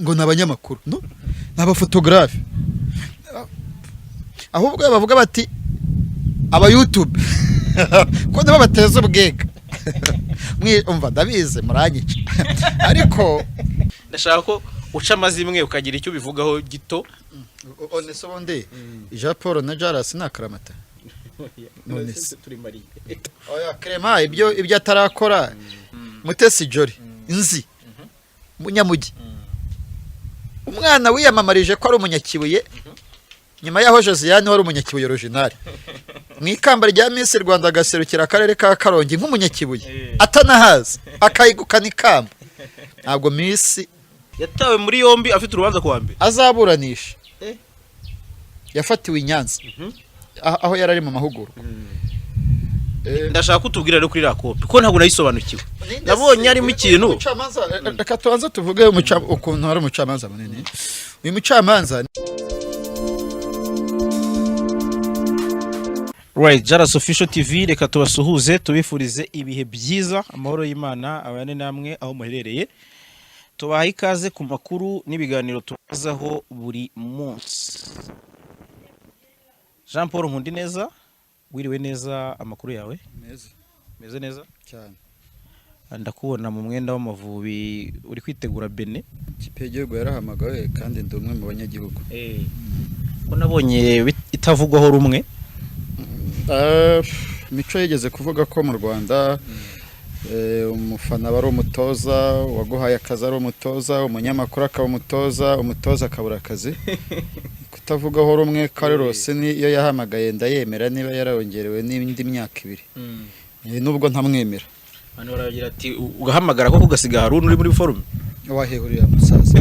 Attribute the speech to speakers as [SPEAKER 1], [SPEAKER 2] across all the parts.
[SPEAKER 1] ngo nabanyamakuru no naba photographe ahubwo bavuga bati aba YouTube ko nabo bateza ubwega umva ndabize muranyica ariko
[SPEAKER 2] ndashaka ko uca amazimwe ukagira icyo bivugaho gito
[SPEAKER 1] one sonde Jean Paul na Jaras nakaramata none
[SPEAKER 2] turi mari
[SPEAKER 1] oya Clement ibyo atarakora Mutesi Jolly inzi munyamugi umwana wiyamamarije ko ari umunyakibuye nyuma yaho Josiane wari umunyakibuye original mwikamba rya Miss Rwanda agaserukira akarere ka Karongi nk'umunyakibuye atanahaza akayigukana ikamba ntabwo Miss
[SPEAKER 2] yatawe muri yombi afite urubanza kwa mbere
[SPEAKER 1] azaburanisha yafatiwe Inyanza aho yarari mu mahugurwa
[SPEAKER 2] ndashaka kutubwira rero kuri rakope ko ntabwo nayisobanukiwe nabonye arimo ikintu
[SPEAKER 1] reka tubanze tuvuge ukuntu hari umucamanza munini uyu mucamanza
[SPEAKER 2] Right, Jaras Official TV reka tubasuhuze tubifurize ibihe byiza amahoro y'Imana abane namwe aho muherereye tubaha ikaze ku makuru n'ibiganiro tubazaho buri munsi. Jean Paul Nkundi neza wiriwe neza amakuru yawe meze neza
[SPEAKER 1] cyane
[SPEAKER 2] ndakubona mu mwenda w'Amavubi uri kwitegura Bene
[SPEAKER 1] ikipe y'igihugu yarahamagawe kandi ndi umwe mu banyagihugu
[SPEAKER 2] ko nabonye itavugwaho rumwe
[SPEAKER 1] mico yigeze kuvuga ko mu Rwanda umufana bari umutoza waguhaye akazi ari umutoza umunyamakuru akaba umutoza akabura akazi kutavugaho rumwe Carlos niyo yahamagaye ndayemera niba yarongerewe n'indi myaka 2 nubwo ntamwemera
[SPEAKER 2] hano baragira ati ugahamagara ko kugasiga Haruna uri muri forum
[SPEAKER 1] wahehurira musaza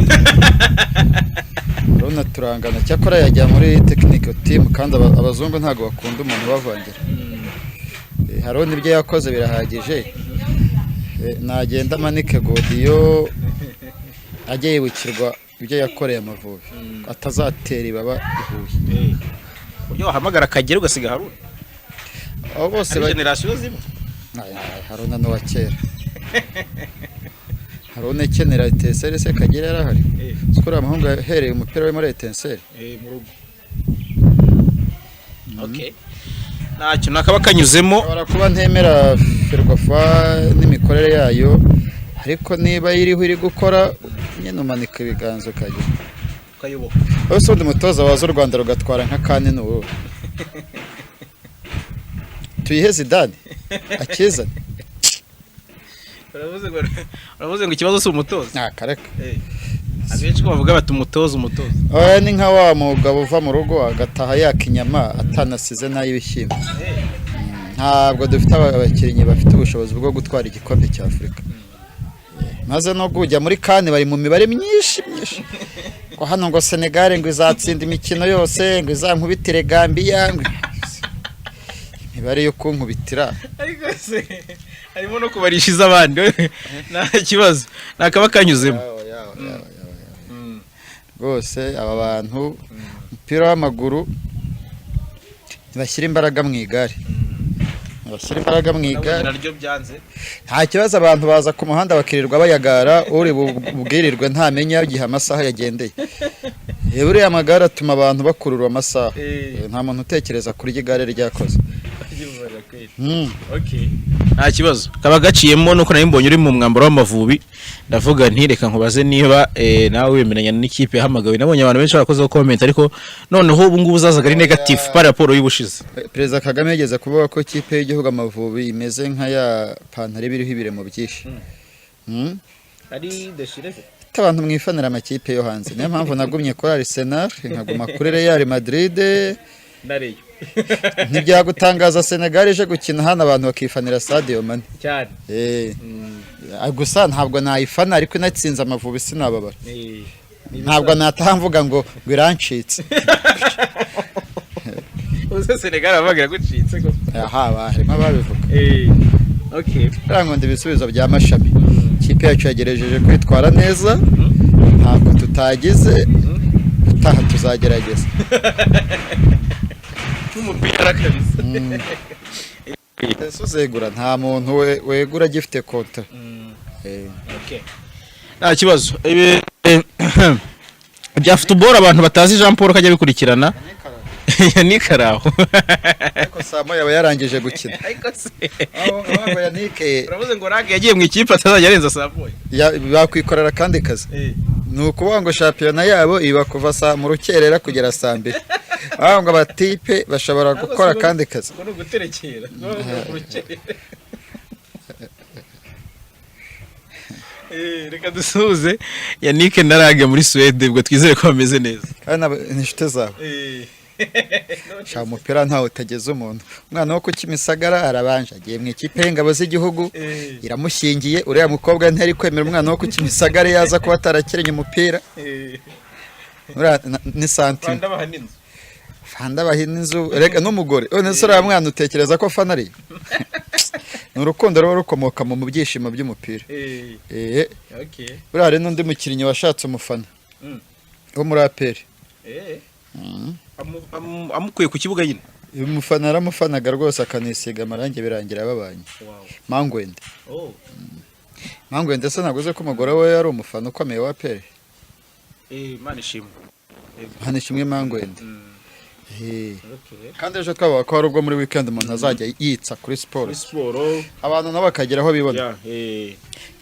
[SPEAKER 1] Haruna turangana cyakora yajya muri technical team kandi abazungu ntago bakunda umuntu bavangira Haruna ibyo yakoze birahagije nagenda manike godiyo ajye yibukirwa ibyo yakoreye Amavubi atazatera ibaba ihuye
[SPEAKER 2] buryo wahamagara akagera ugasiga Haruna
[SPEAKER 1] abo bose
[SPEAKER 2] ba generation zimwe
[SPEAKER 1] Haruna no wakera Haruna ikenera Etincelle se kagera yarahari skora amahungu hereye umupira we muri Etincelle
[SPEAKER 2] mu rugo okay ntacyo nakaba kanyuzemo
[SPEAKER 1] barakuba ntemera Ferwafa n'imikorere yayo ariko niba iri gukora nyene umanika ibiganzo
[SPEAKER 2] kayoboka
[SPEAKER 1] bose undi mutoza wazo Rwanda rugatwara nka kane n'uwo tuyihe Zidane akizane
[SPEAKER 2] uravuze ngo ikibazo si umutoza
[SPEAKER 1] kareka
[SPEAKER 2] abenshi bavuga bati umutoza
[SPEAKER 1] oya ni nka wa mugabo uva mu rugo agataha yakinyama atanasize n'ayibishyimbo ntabwo dufite abakinnyi bafite ubushobozi bwo gutwara igikombe cya Afrika maze no kujya muri kane bari mu mibare myinshi ko hano ngo Senegal ngo izatsinda imikino yose ngo izankubitire Gambia imibare yo kunkubitira
[SPEAKER 2] ariko se harimo no kubarishiza abandi nta kibazo nakaba kanyuzemo
[SPEAKER 1] rwose aba bantu umupira w'amaguru bashyira imbaraga mu igare
[SPEAKER 2] naryo byanze
[SPEAKER 1] nta kibazo abantu baza ku muhanda bakirirwa bayagara uri bubwirirwe ntamenya igihe amasaha yagendeye buriya amagare atuma abantu bakurura amasaha nta muntu utekereza kuri igare ryakoze
[SPEAKER 2] nta kibazo kaba gaciyemo nuko nari mbonye uri mu mwambaro w'Amavubi ndavuga nti reka nkubaze niba nawe wemeranya n'ikipe yahamagawe nabonye abantu benshi barakoze comment ariko noneho ubu ngubu zazaga ari negative par rapport y'ubushize
[SPEAKER 1] Perezida Kagame yageze kuvuga ko ikipe y'igihugu Amavubi imeze nka ya pantare biriho ibiremo byinshi
[SPEAKER 2] ari deshire
[SPEAKER 1] abantu mwifanira amakipe yo hanze niyo mpamvu nagumye kuri Arsenal nkaguma kuri Real Madrid
[SPEAKER 2] ndareyo
[SPEAKER 1] ntibyagutangaza Senegal ije gukina hano abantu bakifanira Sadio Mane
[SPEAKER 2] cyane
[SPEAKER 1] gusa ntabwo nayifana ariko natsinze Amavubi sinababara ntabwo natahamvuga ngo irancitse
[SPEAKER 2] uze Senegal abagira gucitse ko
[SPEAKER 1] harimo ababivuga
[SPEAKER 2] okay
[SPEAKER 1] rangonde ibisubizo bya mashami ikipe yacu yagerejeje kwitwara neza ntabwo tutagize utaha tuzagerageza
[SPEAKER 2] umupira kabisa
[SPEAKER 1] Suzegura nta muntu wegura gifite konta
[SPEAKER 2] okay nta kibazo bya football abantu batazi Jean Paul kajya bikurikirana Yanikaraho
[SPEAKER 1] ariko Samo yaba yarangije gukina aho Yanike
[SPEAKER 2] uravuze ngo Rage yagiye mu ikipe atazajya arenza Samo
[SPEAKER 1] bakwikorera kandi kazi ni ukuvuga ngo shampiyona yabo iba kuva saa mu rukerera kugera saa 2 aho ngo abatipe bashobora gukora kandi kazi
[SPEAKER 2] ngo guterekera ku rukerera reka dusuze Yanike na Rage muri Swede ubwo twizere ko bameze neza
[SPEAKER 1] kandi nishite zawe sha umupira ntawe utageze umuntu umwana wo ku Kimisagara arabanje agiye mu ikipe y'ingabo z'igihugu iramushingiye uriya mukobwa ntari kwemera umwana wo ku Kimisagara yaza kuba atarakirenye umupira ni santime fanda bahinzu rega n'umugore one se uriya mwana utekereza ko fana ari ni urukundo rwo rukomoka mu byishimo by'umupira
[SPEAKER 2] okay
[SPEAKER 1] buriya hari n'undi mukinnyi washatse umufana wo muri APR
[SPEAKER 2] amukuye ku kibuga nyine
[SPEAKER 1] umufana aramufanaga rwose akanisiga amarangi birangira babanye Mangwende Mangwende se naguze ko umugore we yari umufana ukomeye wa APR Manishimwe Mangwende kandi ejo twabaga ko hari ubwo muri weekend umuntu azajya yitsa kuri siporo abantu nabo bakagera aho bibona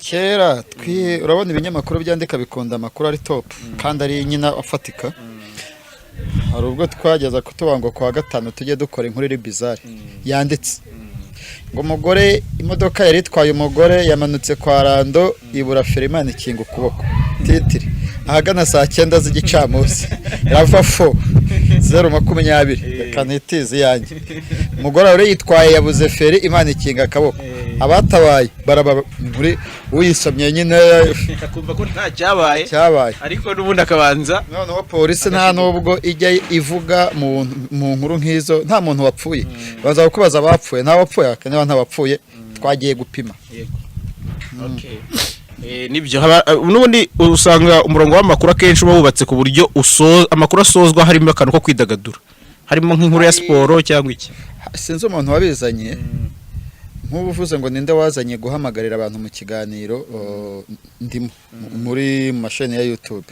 [SPEAKER 1] kera urabona ibinyamakuru byandika bikunda amakuru ari top kandi ari nyina afatika hari ubwo twageza kutubango kwa gatanu tujye dukora inkuru iri bizarre yanditse ngo umugore imodoka yari itwaye umugore yamanutse kwa Rando ibura Ferimani kinga ukuboko titiri ahagana saa 9 z'igicamunsi rava 020 kanitizi yanjye umugore uri yitwaye yabuze feri Imana ikinga akaboko abatabaye baraba muri uyisomye nyine
[SPEAKER 2] akumva ko nta cyabaye ariko n'ubundi akabanza
[SPEAKER 1] noneho polisi nta nubwo ijya ivuga mu nkuru nk'izo nta muntu wapfuye baza kukubaza abapfuye nta wapfuye akanya nta wapfuye twagiye gupima
[SPEAKER 2] okay nibyo n'ubundi usanga umurongo w'amakuru akenshi uba wubatse ku buryo amakuru asozwa harimo akantu ko kwidagadura harimo nk'inkuru ya siporo cyangwa iki
[SPEAKER 1] sinzi umuntu wabizanye nk'ubu uvuze ngo ninde wazanye guhamagarira abantu mu kiganiro ndimo muri mashini ya YouTube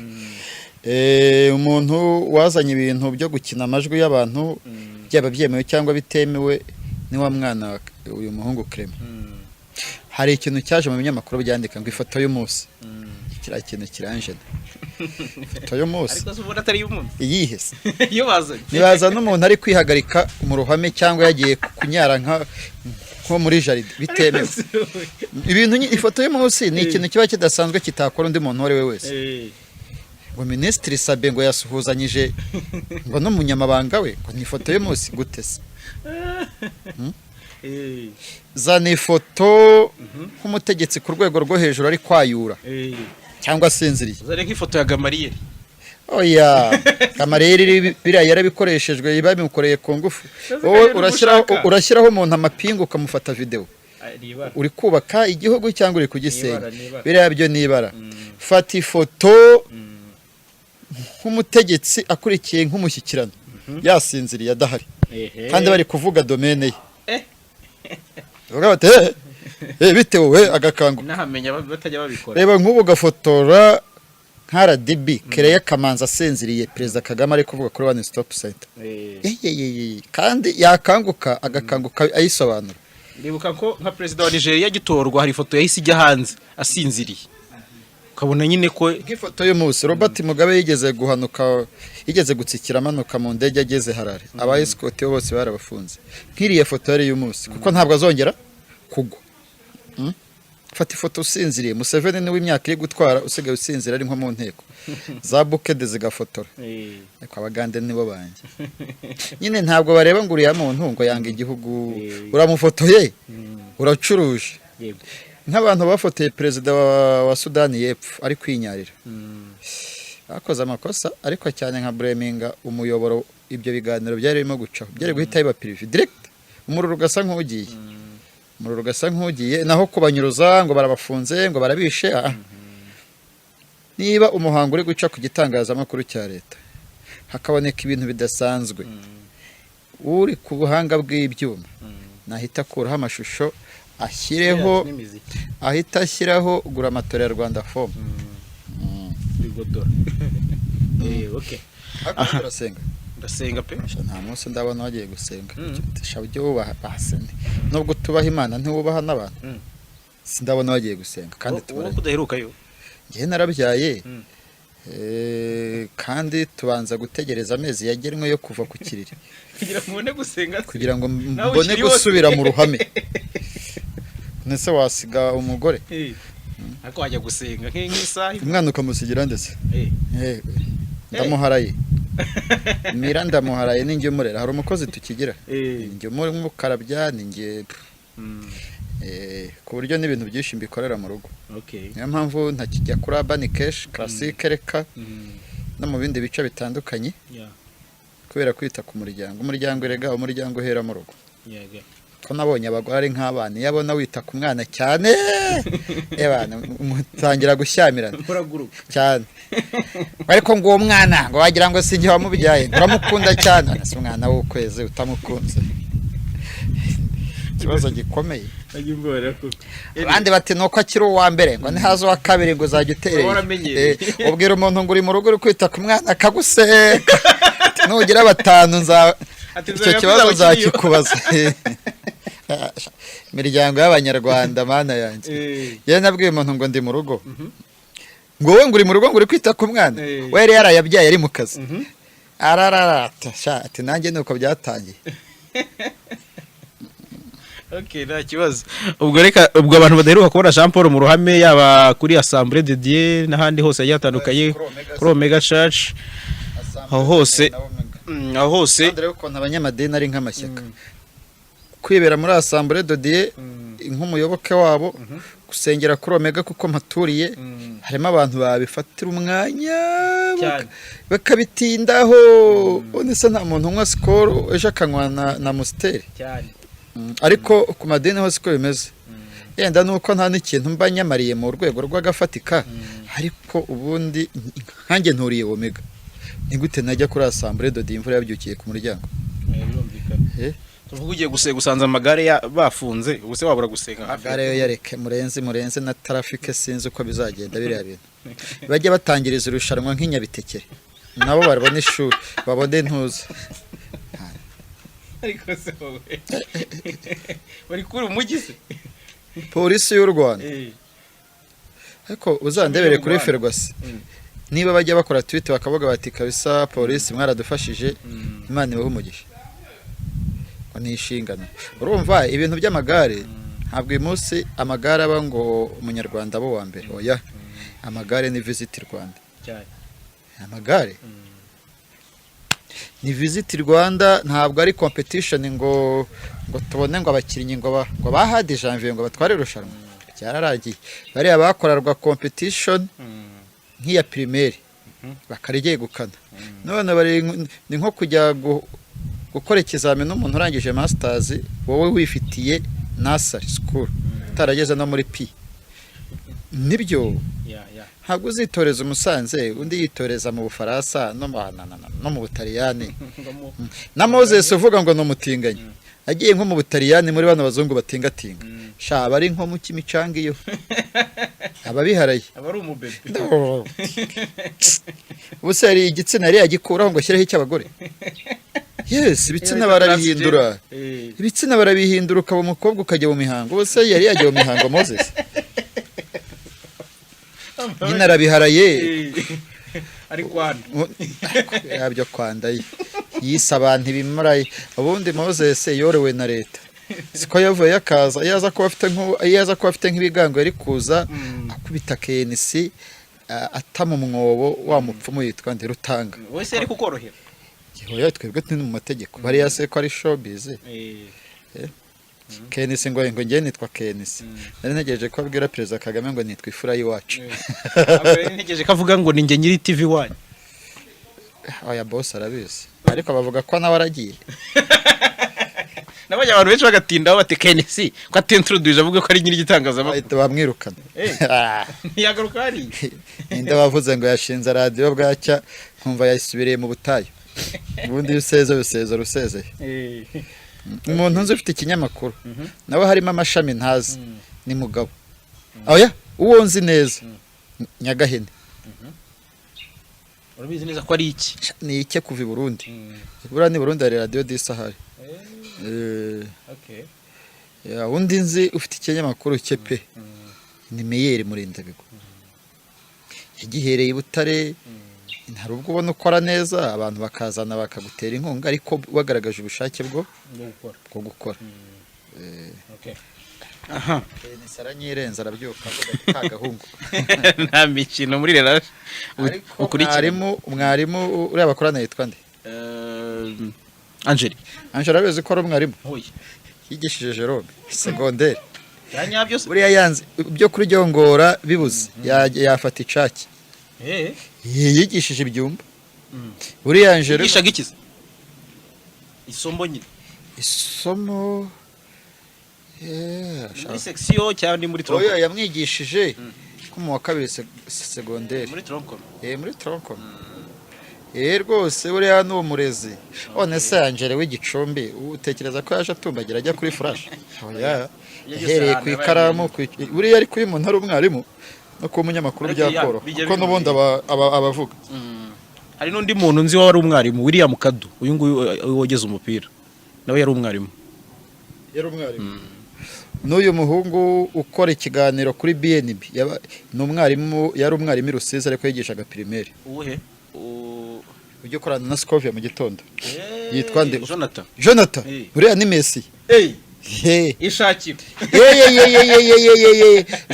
[SPEAKER 1] umuntu wazanye ibintu byo gukina amajwi y'abantu byaba byemewe cyangwa bitemewe ni wa mwana uyu muhungu Clement hari ikintu cyaje mu binyamakuru byandika ngo ifoto y'umunsi kira kintu kiranjena ifoto y'umunsi
[SPEAKER 2] ariko zubona atari y'umunsi
[SPEAKER 1] iyihese
[SPEAKER 2] iyo bazanye
[SPEAKER 1] nibaza n'umuntu ari kwihagarika mu ruhame cyangwa yagiye kunyara nko muri jaride bitemewe ibintu ifoto y'umunsi ni ikintu kiba kidasanzwe kitakora undi muntu wari we wese ngo Minisitiri Sabe ngo yasuhuzanyije ngo n'umunyamabanga we ngo ni ifoto y'umunsi gutese zana ifoto nk'umutegetsi ku rwego rwo hejuru ari kwayura cyangwa asinziriye
[SPEAKER 2] zare nk'ifoto ya Gamariyeri
[SPEAKER 1] oya Gamariyeri biriya yarabikoreshejwe babimukoreye ku ngufu wowe urashyiraho umuntu amapingu ukamufata video uri kubaka igihugu cyangwa uri kugisenya biriya byo nibara fata ifoto nk'umutegetsi akurikiye nk'umushyikirano yasinziriye adahari kandi bari kuvuga domaine ye uvuga bati bite wowe agakanguka
[SPEAKER 2] nahamenya batajya babikora
[SPEAKER 1] reba nk'ubu gafotora nka RDB Kereye Kamanzi asinziriye Perezida Kagame ari kuvuga kuri One Stop Center kandi yakanguka agakanguka ayisobanura
[SPEAKER 2] ndibuka ko nka Perezida wa Nigeria gitorwa hari ifoto yahise ijya hanze asinziriye ukabona nyine ko
[SPEAKER 1] nk'ifoto y'umunsi Robert Mugabe yigeze gutsikira amanuka mu ndege ageze Harare aba escort bose barabafunze nk'iriye foto yari y'umunsi kuko ntabwo azongera kugwa fata ifoto usinziriye Museveni ni w'imyaka iri gutwara usigaye usinzira ari nko mu nteko za bukede zigafotora ariko abagande nibo banjye nyine ntabwo bareba ngo uriya muntu ngo yanga igihugu uramufotoye uracuruje nk'abantu bafotoye perezida wa Sudani y'Epfo ari kwinyarira bakoze amakosa ariko cyane nka Breminga umuyoboro ibyo biganiro byari birimo gucaho byari guhita biba privé direct umururu ugasa nk'ugiye naho kubanyuruza ngo barabafunze ngo barabishe niba umuhango uri guca ku gitangazamakuru cya leta hakaboneka ibintu bidasanzwe uri ku buhanga bw'ibyuma nahita akuraho amashusho ahita ashyiraho gura amatora ya Rwanda Form
[SPEAKER 2] Godora. Okay.
[SPEAKER 1] Aha urasenga.
[SPEAKER 2] Ndasenga pe.
[SPEAKER 1] Nta munsi ndabona wagiye gusenga. Tisha ujye wubaha bahasene. Nubwo tubaha Imana ntiwubaha n'abantu. Sindabona wagiye gusenga kandi
[SPEAKER 2] tubara. Uko udaheruka yo.
[SPEAKER 1] Ngiye narabyaye. Kandi tubanza gutegereza amezi yagenwe yo kuva ku kiriri. Kugira ngo mbone gusubira mu ruhame. Nese wasiga umugore.
[SPEAKER 2] Ariko wajya gusenga nk'isaha.
[SPEAKER 1] Umwana ukamusigira ndetse. Ndamuharaye. Mira ndamuharaye ninjye umurera. Hari umukozi tukigira. Ninjye umukarabya ninjye ku buryo n'ibintu byinshi mbikorera mu rugo. Niyo mpamvu ntakijya kuri Urban Cash Classic reka no mu bindi bice bitandukanye. Kubera kwita ku muryango. Umuryango erega umuryango uhera mu rugo. Ko nabonye abagore ari nk'abana yabona wita ku mwana cyane. Ebana mutangira gushyamirana. Cyane. Ariko ngo uwo mwana ngo wagira ngo sinjye wamubyaye. Uramukunda cyane. Ase umwana w'ukwezi utamukunze. Kibazo gikomeye. Abandi bati nuko akiri uwa mbere ngo nihazo wa kabiri ngo uzajya utereye. Ubwira umuntu ngo uri mu rugo uri kwita ku mwana akaguseka. Nugira batanu icyo kibazo nzakikubaza. Imiryango y'Abanyarwanda mana yanjye. Yewe nabwiye umuntu ngo ndi mu rugo. Ngo wowe ngo uri mu rugo ngo uri kwita ku mwana. We yari yarayabyaye ari mu kazi. Arararata ati nanjye nuko byatangiye.
[SPEAKER 2] Okay, nta kibazo. Ubwo abantu badaheruka kubona Jean Paul mu ruhame yaba kuri Assemblée de Dieu n'ahandi hose yatandukanye kuri Omega Church. Aho hose
[SPEAKER 1] ndere ko abanyamadini ari nk'amashyaka. Kwibera muri Assemblée de Dieu nk'umuyoboke wabo gusengera kuri Omega kuko mpaturiye harimo abantu babifatira umwanya bakabitindaho. Onese nta muntu unywa Skol ejo akanywa na Musteri. Ariko ku madini hose ko bimeze. Yenda nuko nta n'ikintu mba nyamariye mu rwego rw'agafatika. Ariko ubundi nkanjye nturiye Omega. Ni gute najya kuri Assemblée de Dieu imvura yabyukiye ku muryango?
[SPEAKER 2] Tuvuga ugiye gusanza amagare bafunze ubuse wabura gusenga hafi.
[SPEAKER 1] Amagare yo yareke murenze na traffic sinzi uko bizagenda biriya bintu. Bajye batangiriza irushanwa nk'inyabitekere. Nabo barabona ishuri babone ntuza.
[SPEAKER 2] Ariko se wowe bari kuri umugize
[SPEAKER 1] polisi y'u Rwanda. Ariko uzandebere kuri Ferguson. Niba bajya bakora tweet bakavuga bati kabisa polisi mwaradufashije Imana ibahe umugisha. Ni inshingano. Urumva ibintu by'amagare ntabwo uyu munsi amagare aba ngo umunyarwanda bo wa mbere. Oya amagare ni Visit Rwanda. Amagare ni Visit Rwanda ntabwo ari competition ngo tubone ngo abakinnyi ngo bahadi janvier ngo batware irushanwa. Cyararagiye. Bari abakorarwa competition nk'iya primaire bakarigiye gukana. None bari ni nko kujya gukora ikizamini n'umuntu urangije masters wowe wifitiye nursery school utarageze no muri P. Nibyo ntabwo uzitoreza Umusanze undi yitoreza mu Bufaransa no mu Butaliyani. Na Moses uvuga ngo no mutinganye agiye nko mu Butaliyani muri bano bazungu batingatinga. Sha bari nko mu kimicanga iyo ababiharaye
[SPEAKER 2] abari umubebe.
[SPEAKER 1] Ubuse ari igitsina ari agikuraho ngo ashyireho icy'abagore. Yes, ibitsina barabihindura. Ibitsina barabihindura ukaba umukobwa ukajya mu mihango. Ubuse yari yagiye mu mihango Moses. Nyina arabiharaye.
[SPEAKER 2] Ari kwanda.
[SPEAKER 1] Yabyo kwanda yise abantu ibimaraye. Ubundi Moses yorewe na leta. Siko yavuye akaza yaza ko afite nk'ibigango yari kuza akubita KNC atamu mwobo wa mupfumu yitwa Nderutanga.
[SPEAKER 2] Wese ari kukorohera.
[SPEAKER 1] Oya twebwe tuni mu mategeko. Bari yase ko ari showbiz. KNC ngo ngiye nitwa KNC. Nari ntegereje ko abwira Perezida Kagame ngo nitwa ifura y'iwacu.
[SPEAKER 2] Nari ntegereje ko avuga ngo ninjye nyiri TV1.
[SPEAKER 1] Oya boss arabizi. Ariko bavuga ko nawe aragiye.
[SPEAKER 2] Nabanya abantu benshi bagatindaho bati KNC ko atintroduce avuga ko ari nyiri gitangazamakuru.
[SPEAKER 1] Bamwirukana.
[SPEAKER 2] Ntiyagaruka ari.
[SPEAKER 1] Inde bavuze ngo yashinze radio bwacya nkumva yasubiriye mu butayu. Ubundi rusezeye. Umuntu nzi ufite ikinyamakuru nawe harimo amashami ntazi ni mugabo. Oya uwo nzi neza Nyagahene.
[SPEAKER 2] urabizi neza ko ari iki
[SPEAKER 1] ni ike kuva i Burundi buriya ni Burundi hari radio disahari
[SPEAKER 2] okay
[SPEAKER 1] ya undi nzi ufite ikinyamakuru cye pe ni Meyeri Murindabigo yagihereye i Butare hari ubwo ubona ukora neza abantu bakazana bakagutera inkunga ariko bagaragaje ubushake bwo gukora
[SPEAKER 2] okay aha
[SPEAKER 1] ni Saranyirenza arabyuka kagahungu
[SPEAKER 2] nta mikino muri rera ukurikira
[SPEAKER 1] umwarimu uriya bakorana yitwa nde Angela abeze ko ari umwarimu yigishije Jerome secondaire
[SPEAKER 2] yanyabyo
[SPEAKER 1] buriya yanze byo kuri Ryongora bibuze yafata icaki yigishije ibyumba buriya Angela
[SPEAKER 2] yigishaga ikiza isomo muri section cyangwa muri tronco
[SPEAKER 1] oya yamwigishije ko mu wa kabiri secondaire muri tronco rwose buriya ni umurezi one se Angela w'Igicumbi utekereza ko yaje atumbagira ajya kuri flash oya yahereye ku ikaramu buriya ari kuri umuntu ari umwarimu no ku munyamakuru byakoro kuko n'ubundi abavuga
[SPEAKER 2] hari n'undi muntu nzi wari umwarimu William Kadu uyu nguyu wogeza umupira nawe yari umwarimu
[SPEAKER 1] n'uyu muhungu ukora ikiganiro kuri BNB ni umwarimu yari umwarimu Rusizi ariko yigishaga primaire
[SPEAKER 2] uwuhe
[SPEAKER 1] ujye korana na Scovia mu gitondo yitwa nde
[SPEAKER 2] Jonathan
[SPEAKER 1] buriya ni Messi
[SPEAKER 2] ishakira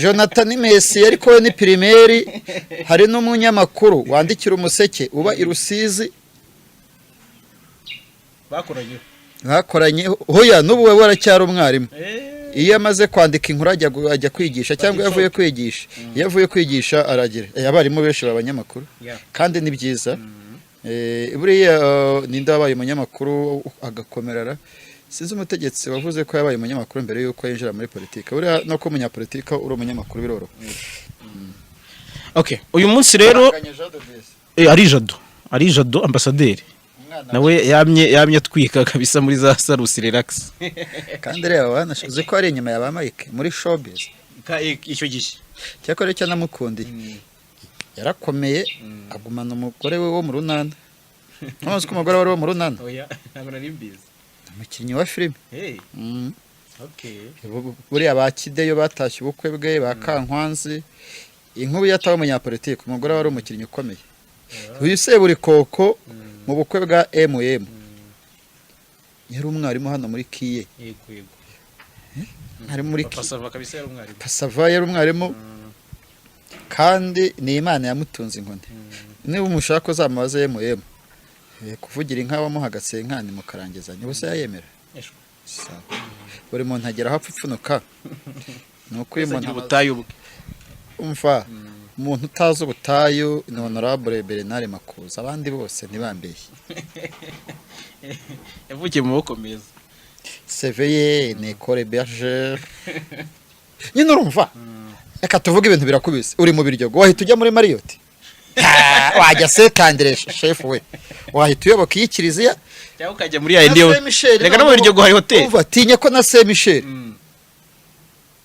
[SPEAKER 1] Jonathan ni Messi ariko we ni primaire hari n'umunyamakuru wandikira umuseke uba i Rusizi bakoranye hoya n'ubu we waracyari umwarimu iyo amaze kwandika inkuru ajya kwigisha cyangwa yavuye kwigisha iyo avuye kwigisha aragira abarimu benshi b'abanyamakuru kandi ni byiza buriya ninde wabaye umunyamakuru agakomerara sinzi umutegetsi wavuze ko yabaye umunyamakuru mbere yuko yinjira muri politiki buriya no ko umunyapolitika uri umunyamakuru biroroha
[SPEAKER 2] okay uyu munsi rero ari Jado ambasaderi nawe yamye twika kabisa muri za Sarusi relax
[SPEAKER 1] kandi rero wanashize ko ari inyuma ya ba Mike muri showbiz
[SPEAKER 2] icyo gihe
[SPEAKER 1] cyakora cyo namukundiye yarakomeye agumana umugore we wo mu runana ntazi ko umugore we wo mu runana
[SPEAKER 2] oya ntabwo nari mbizi
[SPEAKER 1] umukinnyi wa filime
[SPEAKER 2] okay
[SPEAKER 1] buriya ba Kideyo batashye ubukwe bwe ba Kankwanzi inkubi yatawe umunyapolitiki umugore wari umukinnyi ukomeye uyu se buri koko mu bukwe bwa MM yari umwarimu hano muri Kiye
[SPEAKER 2] yego
[SPEAKER 1] ari muri
[SPEAKER 2] Pasava kabisa yari umwarimu
[SPEAKER 1] Pasava yari umwarimu kandi ni Imana yamutunze inkoni niba umushaka uzamubaze MM kuvugira inka wamuhagatse inkani mukarangizanya ubuse yayemera buri muntu agera aho apfupfunuka nuko uyu muntu
[SPEAKER 2] ubutayu
[SPEAKER 1] umva umuntu utazi ubutayu ni Honorable Bernard Makuza abandi bose ntibambeye
[SPEAKER 2] yavukiye mu maboko meza
[SPEAKER 1] Seveye ni Ecole Berger nyine urumva reka tuvuge ibintu birakubise uri mu biryogo wahita ujya muri Marriott wajya setandire chef we wahita uyoboka iyi kiliziya
[SPEAKER 2] cyangwa ukajya muri ya ndiyo reka no mu biryogo hari hotel
[SPEAKER 1] umva tinya ko na Saint Michel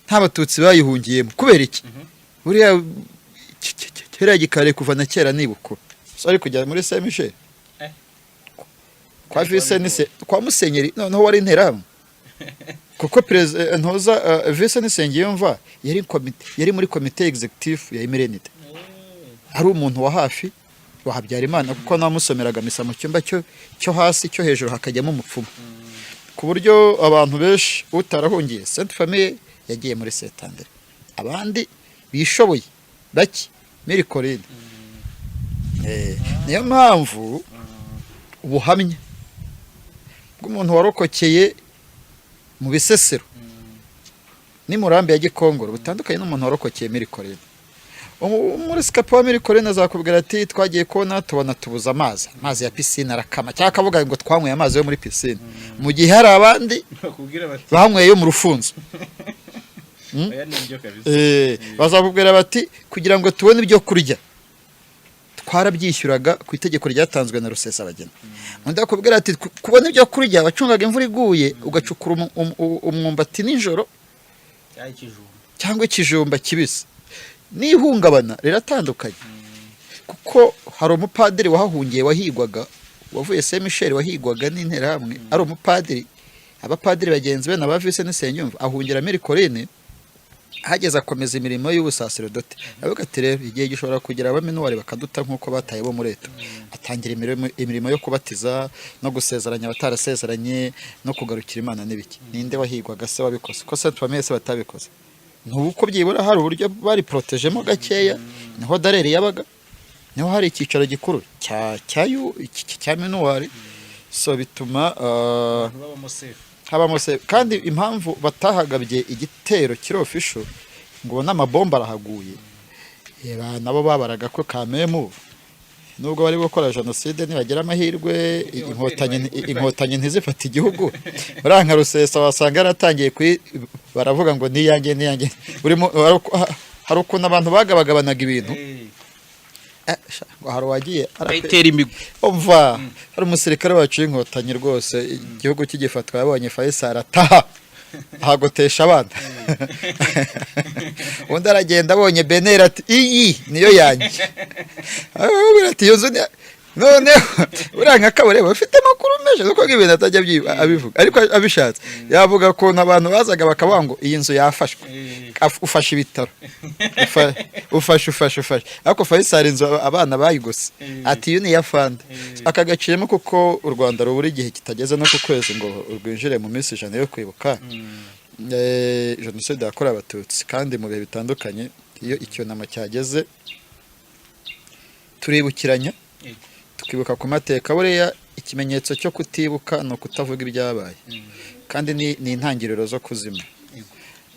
[SPEAKER 1] nta batutsi bayihungiyemo kubera iki buriya kera gikare kuva na kera nibuko ari kujya muri Saint Michel kwa Vincent kwa Musenyeri noneho wari interahamwe kuko president ntoza Vincent Sengiyumva yari muri komite executive ya Imerenide ari umuntu wa hafi wa Habyarimana kuko namusomeraga misa mu cyumba cyo hasi cyo hejuru hakajyamo umupfumu ku buryo abantu benshi utarahungiye Sainte Famille yagiye muri Setandere abandi bishoboye baki Mirikorine niyo mpamvu ubuhamya bw'umuntu warokokeye mu Bisesero ni Murambi ya Gikongoro butandukanye n'umuntu warokokeye Mirikorine muri scape wa Mirikorine azakubwira ati twagiye kona tubona tubuza amazi ya piscine arakama cyangwa akavuga ngo twanyweye amazi yo muri piscine mu gihe hari abandi banyweye yo mu rufunzo bazakubwira bati kugira ngo tubone ibyo kurya twarabyishyuraga ku itegeko ryatanzwe na Rusesabagina undi akubwira ati kubona ibyo kurya wacungaga imvura iguye ugacukura umwumbati nijoro cyangwa ikijumba kibisi n'ihungabana riratandukanye kuko hari umupadiri wahahungiye wahigwaga wavuye Saint Michel wahigwaga n'interahamwe ari umupadiri abapadiri bagenzi be na ba Vice n'Isenyumva ahungira muri Korine hageze akomeza imirimo y'ubusaserdoti avuga ati rero igihe gishobora kugira abamenuwari bakaduta nkuko bataye bo muri leta atangira imirimo yo kubatiza no gusezeranya abatarasezeranye no kugarukira Imana n'ibiki ninde wahigwaga se wabikoze ko Saint Famille se batabikoze nuko byibura hari uburyo bari protégemo gakeya niho dareri yabaga niho hari ikicaro gikuru cya menuwari so bituma habamo se kandi impamvu batahagabye igitero kiri official ngo n'amabomba arahaguye nabo babaraga ko kamemu nubwo bari gukora genocide nibagira amahirwe inkotanyi ntizifata igihugu uranka Rusesa wasanga yaratangiye baravuga ngo niyange urimo hari ukuntu abantu bagabagabanaga ibintu ngo hari wagiye
[SPEAKER 2] ayitera imigwi
[SPEAKER 1] umva hari umusirikare wacu w'inkotanyi rwose igihugu kigifatwa yabonye Faisal ataha ahagotesha abana undi aragenda abonye Benera ati iyi niyo yanjye ati iyo nzu noneho uranka kabareba bafite amakuru menshi nuko ibintu atajya abivuga ariko abishatse yavuga ko abantu bazaga bakavuga ngo iyi nzu yafashwe ufashe ibitaro ufashe ariko Faisal inzu abana bayigose ati iyo ni yafande akagaciremo kuko u Rwanda ruburi igihe kitageze no ku kwezi ngo rwinjire mu minsi ijana yo kwibuka jenoside yakorewe Abatutsi kandi mu bihe bitandukanye iyo icyunamo cyageze turibukiranya tukibuka ku mateka buriya ikimenyetso cyo kutibuka no kutavuga ibyabaye kandi ni intangiriro zo kuzima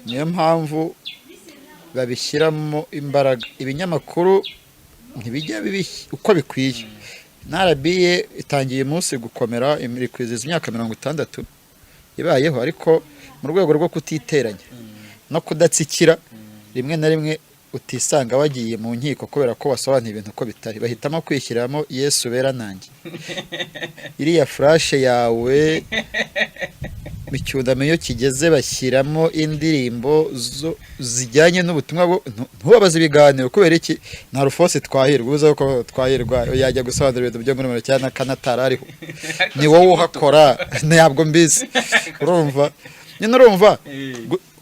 [SPEAKER 1] niyo mpamvu babishyiramo imbaraga ibinyamakuru ntibijya uko bikwiye narabiye itangiye umunsi gukomera iri kwizihiza imyaka 60 ibayeho ariko mu rwego rwo kutiteranya no kudatsikira rimwe na rimwe utisanga wagiye mu nkiko kubera ko wasobanuye ibintu ko bitari bahitamo kwishyiramo Yesu bera nanjye iriya flash yawe bicyudame yo kigeze bashyiramo indirimbo zijyanye n'ubutumwa ntubabaze ibiganiro kubera iki nta Rufose twahirwa uza ko twahirwa yajya gusobanura ibintu byo muri cyane kanatara ariho ni wowe uhakora ntabwo mbizi urumva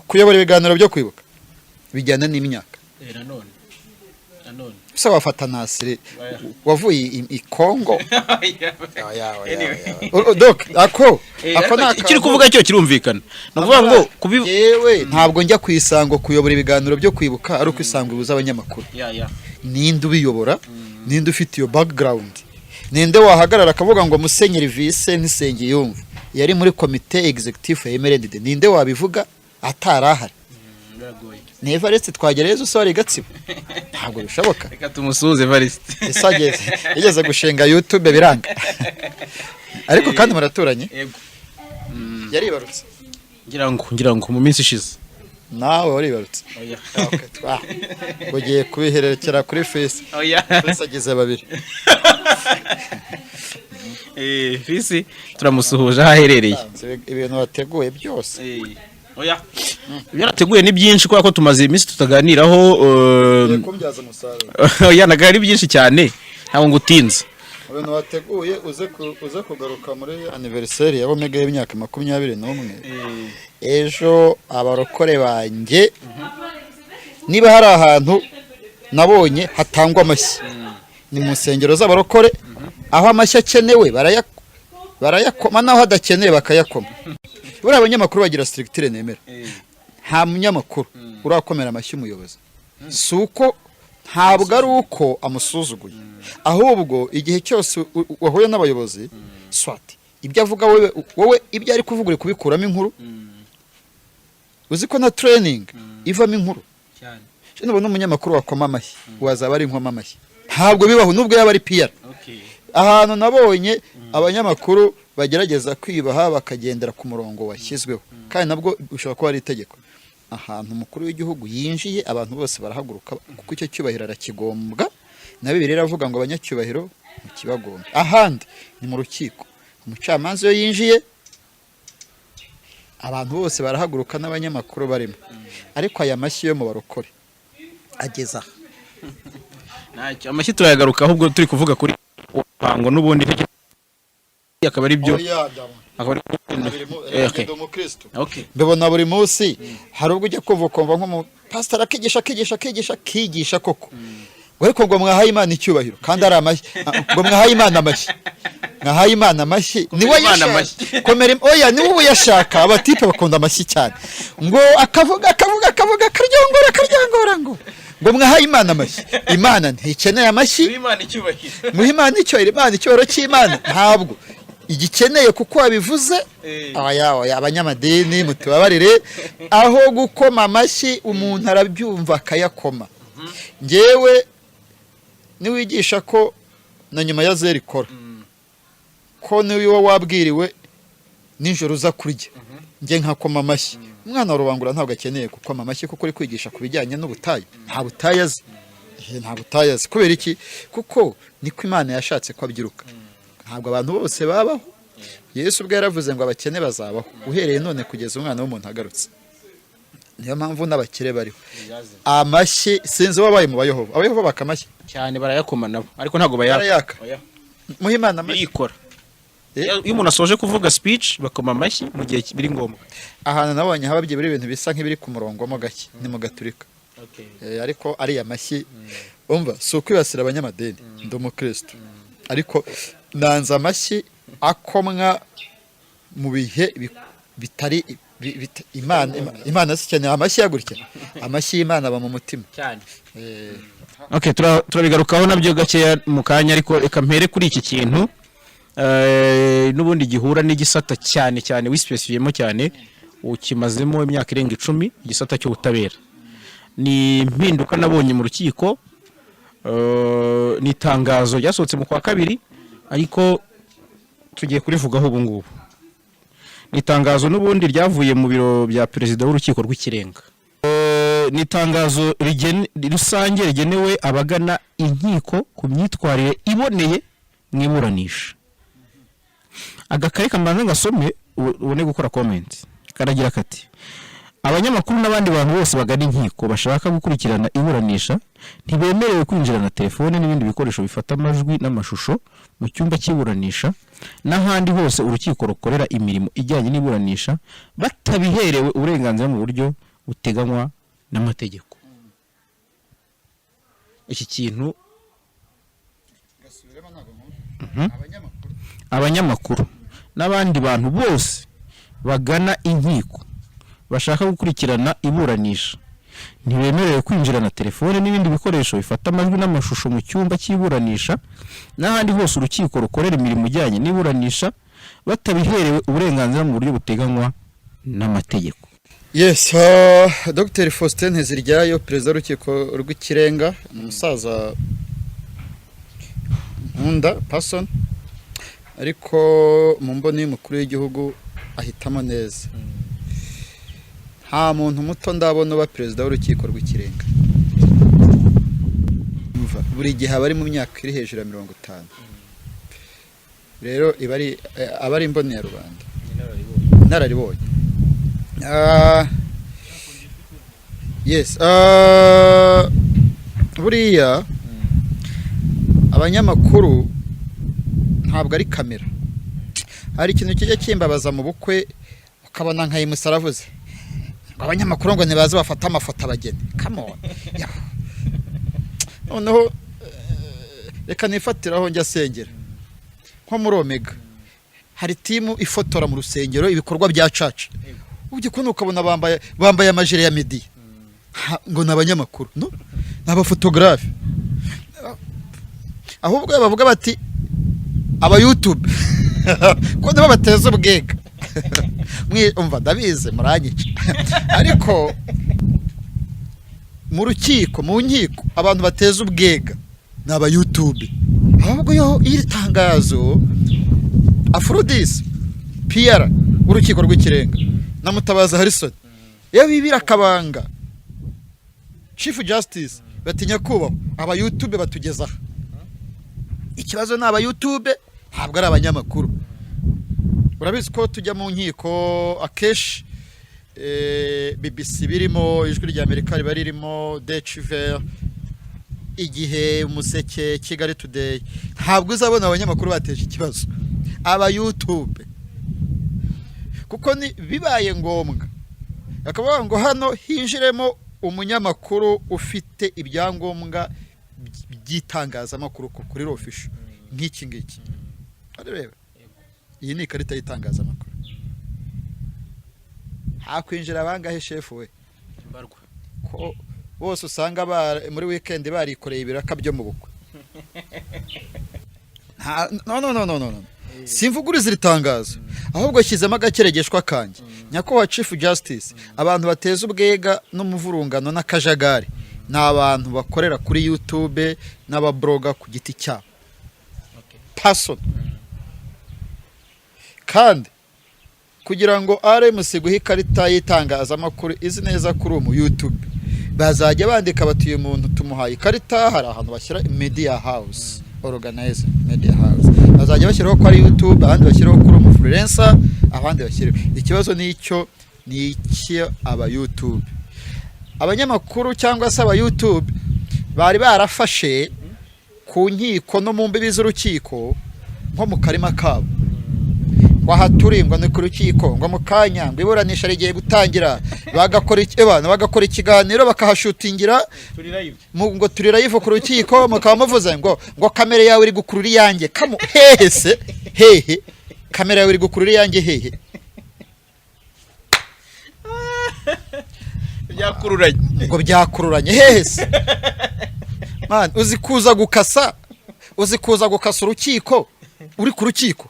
[SPEAKER 1] kuyobora ibiganiro byo kwibuka bijyana n'imyaka nanone se wafata Nasiri wavuye i Kongo ako
[SPEAKER 2] ikiri kuvuga cyo kirumvikana navuga ngo
[SPEAKER 1] yewe ntabwo njya kwisango kuyobora ibiganiro byo kwibuka ari uko isango ibuza abanyamakuru ninde ubiyobora ninde ufite iyo background ninde wahagarara akavuga ngo Musenyeri Vice n'Isengiyumva yari muri komite executive emerended ninde wabivuga atarahari ni Evariste Twagereza usore Gatsibo ntabwo bishoboka
[SPEAKER 2] reka tumusuze Evariste
[SPEAKER 1] yageze gushinga YouTube biranga ariko kandi muraturanye yaribarutse
[SPEAKER 2] ngira ngo mu minsi ishize
[SPEAKER 1] nawe waribarutse ugiye kubihererekera kuri Face ageze babiri
[SPEAKER 2] Fisi turamusuhuje aherereye
[SPEAKER 1] ibintu wateguye byose
[SPEAKER 2] byarateguye ni byinshi kubera ko tumaze iminsi tutaganiraho yanaga ari byinshi cyane ntabwo ngutinze
[SPEAKER 1] ibintu wateguye uze kugaruka muri anniversaire ya Omega y'imyaka 21 ejo abarokore banjye niba hari ahantu nabonye hatangwa amashyi ni mu nsengero z'abarokore aho amashyi akenewe barayakoma naho hadakenewe bakayakoma buriya abanyamakuru bagira structure nemera nta munyamakuru urakomera amashyi umuyobozi suko ntabwo ari uko amusuzuguye ahubwo igihe cyose wahuye n'abayobozi swati ibyo avuga wowe ibyo ari kuvuga uri kubikuramo inkuru uzi ko na training ivamo inkuru cyane nubona umunyamakuru wakoma amashyi wazaba ari inkoma amashyi ntabwo bibaho nubwo yaba ari PR ahantu nabonye abanyamakuru bagerageza kwibaha bakagendera ku murongo washyizweho kandi nabwo ushobora kuba ari itegeko ahantu umukuru w'igihugu yinjiye abantu bose barahaguruka kuko icyo cyubahiro arakigombwa na Bibiliya iravuga ngo abanyacyubahiro mu kibagomba ahandi ni mu rukiko umucamanza iyo yinjiye abantu bose barahaguruka n'abanyamakuru barimo ariko aya mashyi yo mu barokore ageza
[SPEAKER 2] amashyi turayagaruka ahubwo turi kuvuga kuri upango n'ubundi akaba ari byo akaba ari
[SPEAKER 1] okay. Mbibona buri munsi hari ubwo ujya kumva ukumva nk'umupasiteri akigisha koko ariko ngo mwahaye Imana icyubahiro kandi ari amashyi ngo mwahaye Imana amashyi niwe yashaka komera oya niwe uyashaka abatipe bakunda amashyi cyane ngo akavuga karyongora ngo mwahaye Imana amashyi Imana ntikeneye amashyi Imana icyubahiro cy'Imana ntabwo igikeneye kuko wabivuze abanyamadini mutubabarire aho gukoma amashyi umuntu arabyumva akayakoma ngewe niwigisha ko na nyuma ya zeri ikora ko niwe wabwiriwe nijoro uza kurya nge nkakoma amashyi umwana wa rubangura ntabwo akeneye gukoma amashyi kuko uri kwigisha ku bijyanye n'ubutayu nta butayu azi kubera iki kuko niko Imana yashatse ko abyiruka ntabwo abantu bose babaho Yesu ubwo yaravuze ngo abakene bazabaho uhereye none kugeza umwana w'umuntu agarutse niyo mpamvu n'abakire bariho amashyi sinzi wabaye mu abayohova bakamashyi
[SPEAKER 2] cyane barayakoma nabo ariko ntabwo bayaka
[SPEAKER 1] Muhimana amashyi
[SPEAKER 2] ikora iyo umuntu asoje kuvuga speech bakoma amashyi mu gihe biri ngombwa
[SPEAKER 1] ahantu nabonye hababye biri ibintu bisa nk'ibiri ku murongo mo gake ni mu gaturika ariko ari amashyi umva si ukwibasira abanyamadini ndi umukristo ariko nanze amashyi akomwa mu bihe bitari Imana sikeneye amashyi yagurya amashyi y'Imana aba mu mutima
[SPEAKER 2] cyane okay turabigarukaho nabyo gakeya mu kanya ariko reka mpere kuri iki kintu n'ubundi gihura n'igisata cyane wispecifiyemo cyane ukimazemo imyaka irenga 10 igisata cy'ubutabera ni impinduka nabonye mu rukiko ni itangazo ryasohotse mu kwa kabiri ariko tugiye kurivugaho ubu ngubu ni itangazo n'ubundi ryavuye mu biro bya perezida w'urukiko rw'ikirenga ni itangazo rusange rigenewe abagana inkiko ku myitwarire iboneye mu iburanisha agakari kamanza ngasome ubone gukora comment karagira kati abanyamakuru n'abandi bantu bose bagana inkiko bashaka gukurikirana iburanisha ntibemerewe kwinjirana telefone n'ibindi bikoresho bifata amajwi n'amashusho mu cyumba cy'iburanisha n'ahandi hose urukiko rukorera imirimo ijyanye n'iburanisha batabiherewe uburenganzira mu buryo buteganywa n'amategeko. Iki kintu abanyamakuru n'abandi bantu bose bagana inkiko bashaka gukurikirana iburanisha ntibemerewe kwinjirana telefone n'ibindi bikoresho bifata amajwi n'amashusho mu cyumba cy'iburanisha n'ahandi hose urukiko rukorera imirimo ijyanye n'iburanisha batabiherewe uburenganzira mu buryo buteganywa n'amategeko.
[SPEAKER 1] Yes, Dr. Faustin Nteziryayo, perezida w'urukiko rw'ikirenga, umusaza nkunda person, ariko mu mboni y'umukuru w'igihugu ahitamo neza. Nta muntu muto ndabona uba perezida w'urukiko rw'ikirenga. Buri gihe abari mu myaka iri hejuru ya 50. Rero abari imboni ya rubanda. Nararibonye. Yes, buriya abanyamakuru ntabwo ari kamera. Hari ikintu kijya kimbabaza mu bukwe ukabona nka Imusa aravuze abanyamakuru ngo nibaze bafata amafoto abageni. Come on. Noneho reka nifatiraho njya sengera nko muri Omega hari timu ifotora mu rusengero ibikorwa bya church. Ujye kuno ukabona bambaye amajire ya media ngo nabanyamakuru no naba photographe ahubwo bavuga bati aba YouTube ko ndaba bateza ubwega umva ndabize muranyica ariko mu rukiko mu nkiko abantu bateza ubwega naba YouTube ahubwo yo iri tangazo Aphrodis PR urukiko rw'ikirenga na Mutabazi Harrison yabibira akabanga Chief Justice batinya kubaho aba YouTube batugeza ikibazo n'aba YouTube ntabwo ari abanyamakuru. Urabizi ko tujya mu nkiko akesh BBC birimo ijwi rya Amerika riba ririmo Deutsche Welle igihe, Umuseke, Kigali Today, ntabwo uzabona abanyamakuru bateje ikibazo, aba YouTube, kuko bibaye ngombwa akavuga ngo hano hinjiremo umunyamakuru ufite ibyangombwa by'itangazamakuru kuri official nk'iki ngiki. Areba, iyi ni ikarita y'itangazamakuru. Hakwinjira abangahe shefu we?
[SPEAKER 2] Mbarwa
[SPEAKER 1] ko bose usanga muri weekend barikoreye ibiraka byo mu bukwe. No. Simvuguriza iritangazo, ahubwo shyizemo agakeregeshwa kanjye. Nyakubahwa Chief Justice, abantu bateza ubwega n'umuvurungano n'akajagari ni abantu bakorera kuri YouTube n'ababloga ku giti cyabo, person. Kandi kugira ngo RMC guha ikarita y'itangazamakuru izi neza kuri umu YouTube, bazajya bandika batuye umuntu tumuhaye ikarita, hari ahantu bashyira media house, organize media house, bazajya bashyiraho ko ari YouTube, abandi bashyiraho kuri umu influencer, abandi bashyiraho. Ikibazo ni icyo aba YouTube, abanyamakuru cyangwa se aba YouTube bari barafashe ku nkiko no mu mbibi z'urukiko nko mu karima kabo, wahaturindwa ni ku rukiko ngo mu kanya ngo iburanisha rigiye gutangira, bagakora ikiganiro bakahashutingira ngo turi live ku rukiko, mukaba muvuze ngo kamera yawe iri gukurura iyanjye. Hehe se, hehe kamera yawe iri gukurura iyanjye, hehe
[SPEAKER 2] byakururanye,
[SPEAKER 1] ngo byakururanye, hehe se man, uzi kuza gukasa urukiko, uri ku rukiko.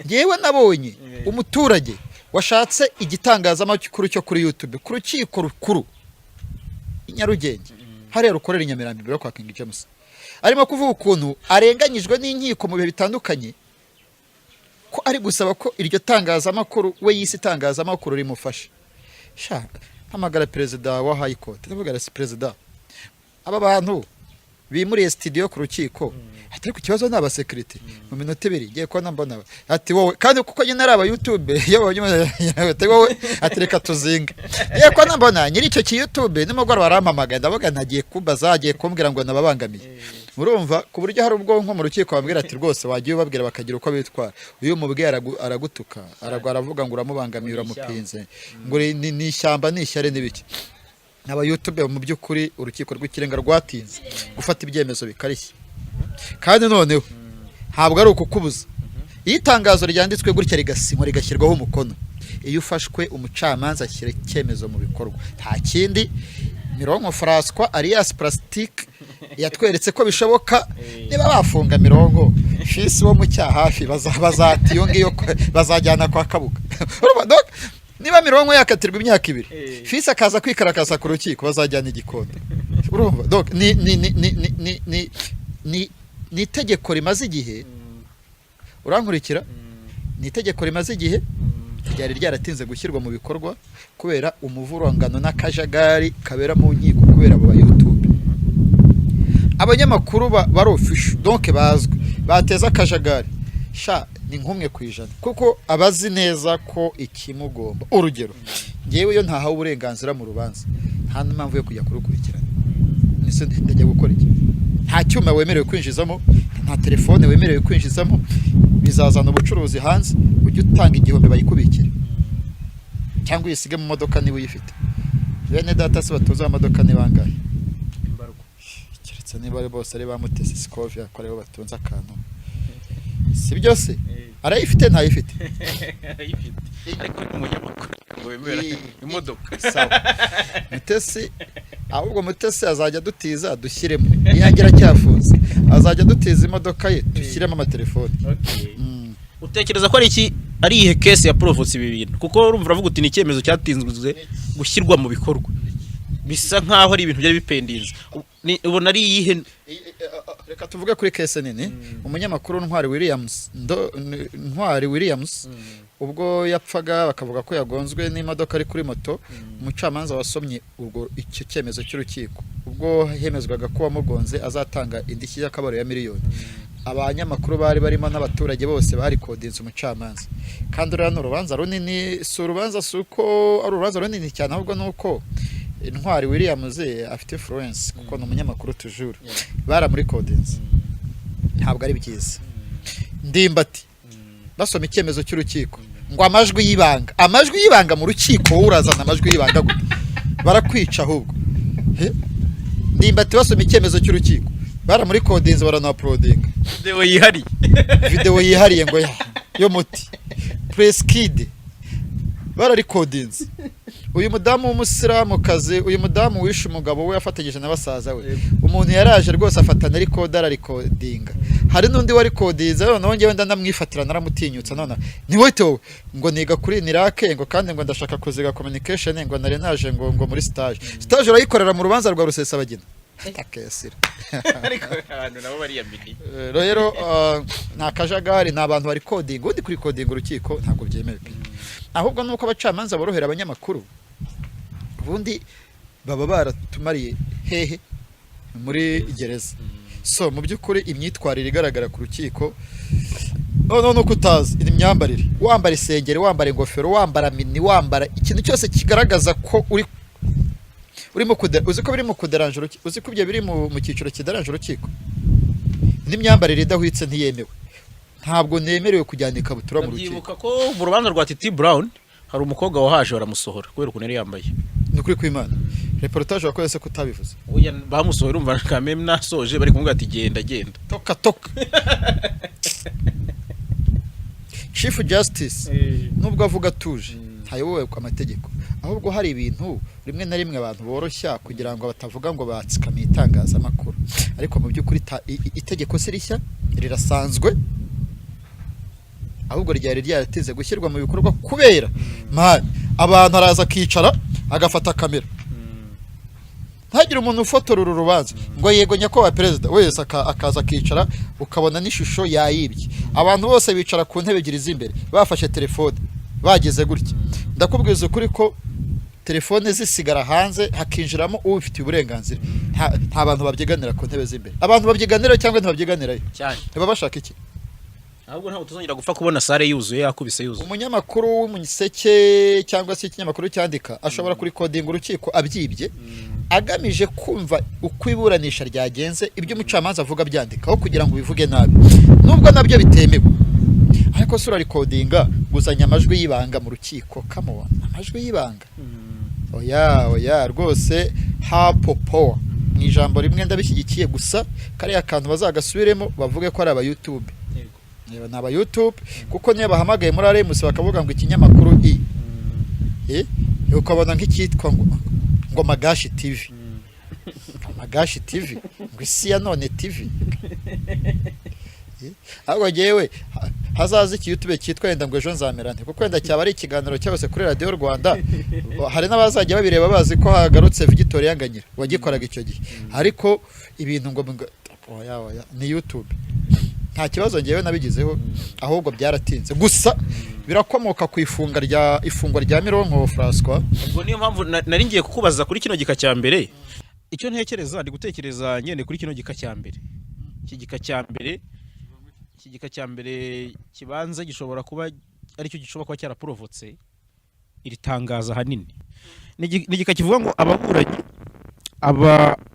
[SPEAKER 1] Yewe nabonye umuturage washatse igitangazamakuru cyo kuri YouTube ku rukiko rukuru i Nyarugenge, hariya rukorera i Nyamirambo imbere kwa King James, arimo kuvuga ukuntu arenganyijwe n'inkiko mu bihe bitandukanye, ko ari gusaba ko iryo tangazamakuru we yise itangazamakuru rimufasha. Hamagara perezida wa High Court, ndavuga si perezida, aba bantu bimuriye studio ku rukiko, ati ku kibazo n'aba security mu minota 2 giye ko nambona ati wowe, kandi kuko nyine ari aba YouTube ati wowe ati reka tuzinga, giye ko nambona nyiri icyo ki YouTube nimugora barampamagaye, ndavuga ntagiye kubaza, agiye kumbwira ngo nababangamiye. Urumva ku buryo hari ubwonko mu rukiko bambwira ati rwose wagiye ubabwira bakagira uko bitwara, uyu mubwiye aragutuka, aravuga ngo uramubangamiye, uramupinze, ngo ni ishyamba ni ishyare n'ibiki. Aba YouTube mu by'ukuri urukiko rw'ikirenga rwatinze gufata ibyemezo bikarishye, kandi noneho ntabwo ari ukukubuza. Iyo itangazo ryanditswe gutya rigasinywa rigashyirwaho umukono, iyo ufashwe umucamanza ashyira icyemezo mu bikorwa, nta kindi. Mironko François alias Plastique yatweretse ko bishoboka. Niba bafunga Mironko fisi wo mu cyahafi bazati iyo ngiyo bazajyana kwa Kabuga. Niba Mironko yakatirwa imyaka 2, fisi akaza kwikarakaza ku rukiko, bazajyana igikondo. Urumva donc ni itegeko rimaze igihe, urankurikira, ni itegeko rimaze igihe ryari ryaratinze gushyirwa mu bikorwa kubera umuvurangano n'akajagari kabera mu nkiko kubera abo YouTube. Abanyamakuru bari official donc bazwi bateza akajagari, ni nkumwe kwijana, kuko abazi neza ko ikimugomba. Urugero, ngewe yo ntahawe uburenganzira mu rubanza, nta mpamvu yo kujya kurukurikirana, nise ndajya gukora iki? Nta cyuma wemerewe kwinjizamo, nta telefone wemerewe kwinjizamo, bizazana ubucuruzi hanze, ujye utanga igihombe bayikubikira cyangwa uyisige mu modoka niba uyifite. Bene data se batoza amamodoka ni bangahe? Imbarwa. Keretse niba ari bose ari bamutese Scovia akoreho batonza akantu, si byose arayifite ntayifite.
[SPEAKER 2] arayifite ariko umunyamakuru ngo wemera imodoka.
[SPEAKER 1] Sawa, Mutesi, ahubwo Mutesi azajya dutiza dushyiremo, iyangira cyafunze azajya dutiza imodoka ye dushyiremo amatelefone.
[SPEAKER 2] Utekereza ko ari ihe case ya provotse ibi bintu? Kuko urumva uravuga uti ni icyemezo cyatinzwe gushyirwa mu bikorwa, bisa nkaho ari ibintu byari bipendinze. Ubona ari iyihe?
[SPEAKER 1] Reka tuvuge kuri case nini. Umunyamakuru Ntwari Williams ubwo yapfaga bakavuga ko yagonzwe n'imodoka ari kuri moto, umucamanza wasomye ubwo icyo cyemezo cy'urukiko, ubwo hemezwaga ko wamugonze azatanga indishyi y'akabaro ya miliyoni. Abanyamakuru bari barimo n'abaturage bose bari kodinze umucamanza, kandi uriya ni urubanza runini. Si urubanza suko ari urubanza runini cyane, ahubwo nuko Intwari William ze afite influence kuko ni umunyamakuru tujuru baramuri codense ntabwo ari byiza. Ndimbati basoma icyemezo cy'urukiko ngo amajwi y'ibanga mu rukiko wowe urazana amajwi y'ibanga gute barakwica ahubwo. Ndimbati basoma icyemezo cy'urukiko baramuri codense barana uploading video yihariye ngo yo muti press kid barari codense. Uyu mudamu w'umusilamukazi uyu mudamu wishe umugabo we yafatagije na basaza we umuntu yaraje rwose afatana recorder arikodinga. Hari n'undi wari codize noneho ngewe ndamwifatira naramutinyutsa none ni weto ngo niga kuri Nirake ngo kandi ngo ndashaka kuziga communication ngo nare naje ngo muri stage urayikorera mu rubanza rwa Rusesabagina akesira
[SPEAKER 2] ariko abantu nabo bari yamini
[SPEAKER 1] rero nakajagari n'abantu bari coding undi kuri coding urukiko ntabwo byemewe ahubwo nuko abacamanza borohera abanyamakuru ubundi baba baratumariye hehe muri gereza. So mu byukuri imyitwarire igaragara ku rukiko no kutaza imyambarire wambara isengeri wambara ingofero wambara mini wambara ikintu cyose kigaragaza ko urimo uzi ko biri mu kuderanje uzi ko ibyo biri mu cyiciro kideranje urukiko. N'imyambarire idahwitse ntiyemewe ntabwo nemerewe kujyana ikabutura mu rukiko.
[SPEAKER 2] Byibuka ko mu rubanza rwa Titi Brown hari umukobwa wahaje baramusohora kubera ukuntu yari yambaye.
[SPEAKER 1] Ni kuri kw'Imana reportage wakoze se kutabivuze
[SPEAKER 2] oya bamusohora umva kameme nasoje bari kumubwira ati genda
[SPEAKER 1] toka Chief Justice nubwo avuga tuje ntayobowe ku amategeko ahubwo hari ibintu rimwe na rimwe abantu boroshya kugira ngo batavuga ngo batsikamiye itangazamakuru ariko mu by'ukuri itegeko se rishya rirasanzwe ahubwo ryari ryaratize gushyirwa mu bikorwa kubera abantu araza akicara agafata kamera ntagire umuntu ufotora uru rubanza ngo yego nyakubahwa perezida wese akaza akicara ukabona n'ishusho yayibye. Abantu bose bicara ku ntebe ebyiri z'imbere bafashe telefone bageze gutya. Ndakubwiza ukuri ko telefone zisigara hanze hakinjiramo ubifitiye uburenganzira. Nta bantu babyiganira ku ntebe z'imbere. Abantu babyiganira cyangwa ntibabyiganirayo
[SPEAKER 2] cyane
[SPEAKER 1] baba bashaka iki?
[SPEAKER 2] ahubwo ntabwo tuzongera gupfa kubona sare yuzuye yakubise yuzuye.
[SPEAKER 1] Umunyamakuru w'umuseke cyangwa se ikinyamakuru cyandika ashobora kuri coding urukiko abyibye agamije kumva uko iburanisha ryagenze ibyo umucamanza avuga byandikaho kugira ngo bivuge nabi nubwo nabyo bitemewe ariko sura recordinga guzanya amajwi y'ibanga mu rukiko kamubona amajwi y'ibanga oya rwose hapopo mu ijambo rimwe ndabishyigikiye gusa kariya kantu bazagasubiremo bavuge ko ari aba YouTube naba YouTube kuko niyo bahamagaye muri Aremus bakavuga ngo ikinyamakuru ukabona nk'icyitwa ngo Magashi TV Magashi TV ngo isi ya none TV ahubwo jewe hazaza iki YouTube cyitwa yenda ngo ejo nzamerane kuko yenda cyaba ari ikiganiro cyose kuri Radio Rwanda hari n'abazajya babireba bazi ko hagarutse Victoria Nganyira wagikoraga icyo gihe ariko ibintu ngo oya ni YouTube nta kibazo ngewe nabigizeho ahubwo byaratinze gusa birakomoka ku ifungwa rya Mironko François.
[SPEAKER 2] Ubwo niyo mpamvu nari ngiye kukubaza kuri kino gika cya mbere icyo ntekereza ndi gutekereza nyene kuri kino gika cya mbere iki gika cya mbere kibanza gishobora kuba ari cyo gishobora kuba cyaraprovotse iri tangaza hanini ni gika kivuga ngo ababuranyi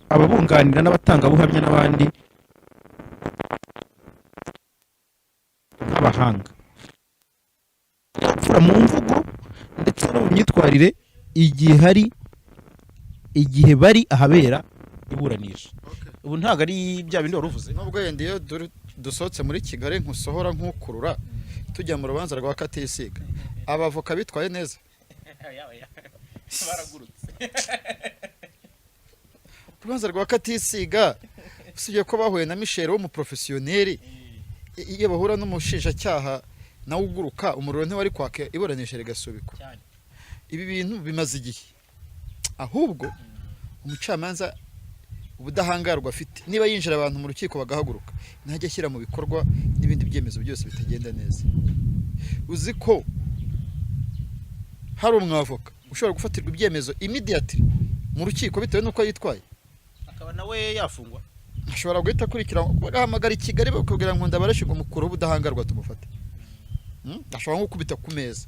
[SPEAKER 2] ababunganira n'abatanga buhamya n'abandi abahanga yapfura mu mvugo ndetse no mu myitwarire igihe bari ahabera iburanisha. Ubu ntago ari bya bindi waruvuze
[SPEAKER 1] nubwo yende iyo dusohotse muri Kigali nkusohora nkukurura tujya mu rubanza rwa Katisiga abavoka bitwaye neza
[SPEAKER 2] baragurutse
[SPEAKER 1] urubanza rwa Katisiga usibye ko bahuye na Michel wo mu professionnel iyo bahura n'umushinjacyaha nawe uguruka umuriro ntiwari kwake iburanisha rigasubikwa. Ibi bintu bimaze igihe ahubwo umucamanza ubudahangarwa afite niba yinjira abantu mu rukiko bagahaguruka ntajya ashyira mu bikorwa n'ibindi byemezo byose bitagenda neza. Uzi ko hari umwavoka ushobora gufatirwa ibyemezo immediately mu rukiko bitewe nuko yitwaye
[SPEAKER 2] akaba nawe yafungwa
[SPEAKER 1] ashobora guhita kurikira bahamagara Kigali bakubwira ngo ndabarashirwa mukuru ubudahangarwa tumufate ashobora nko kubita ku meza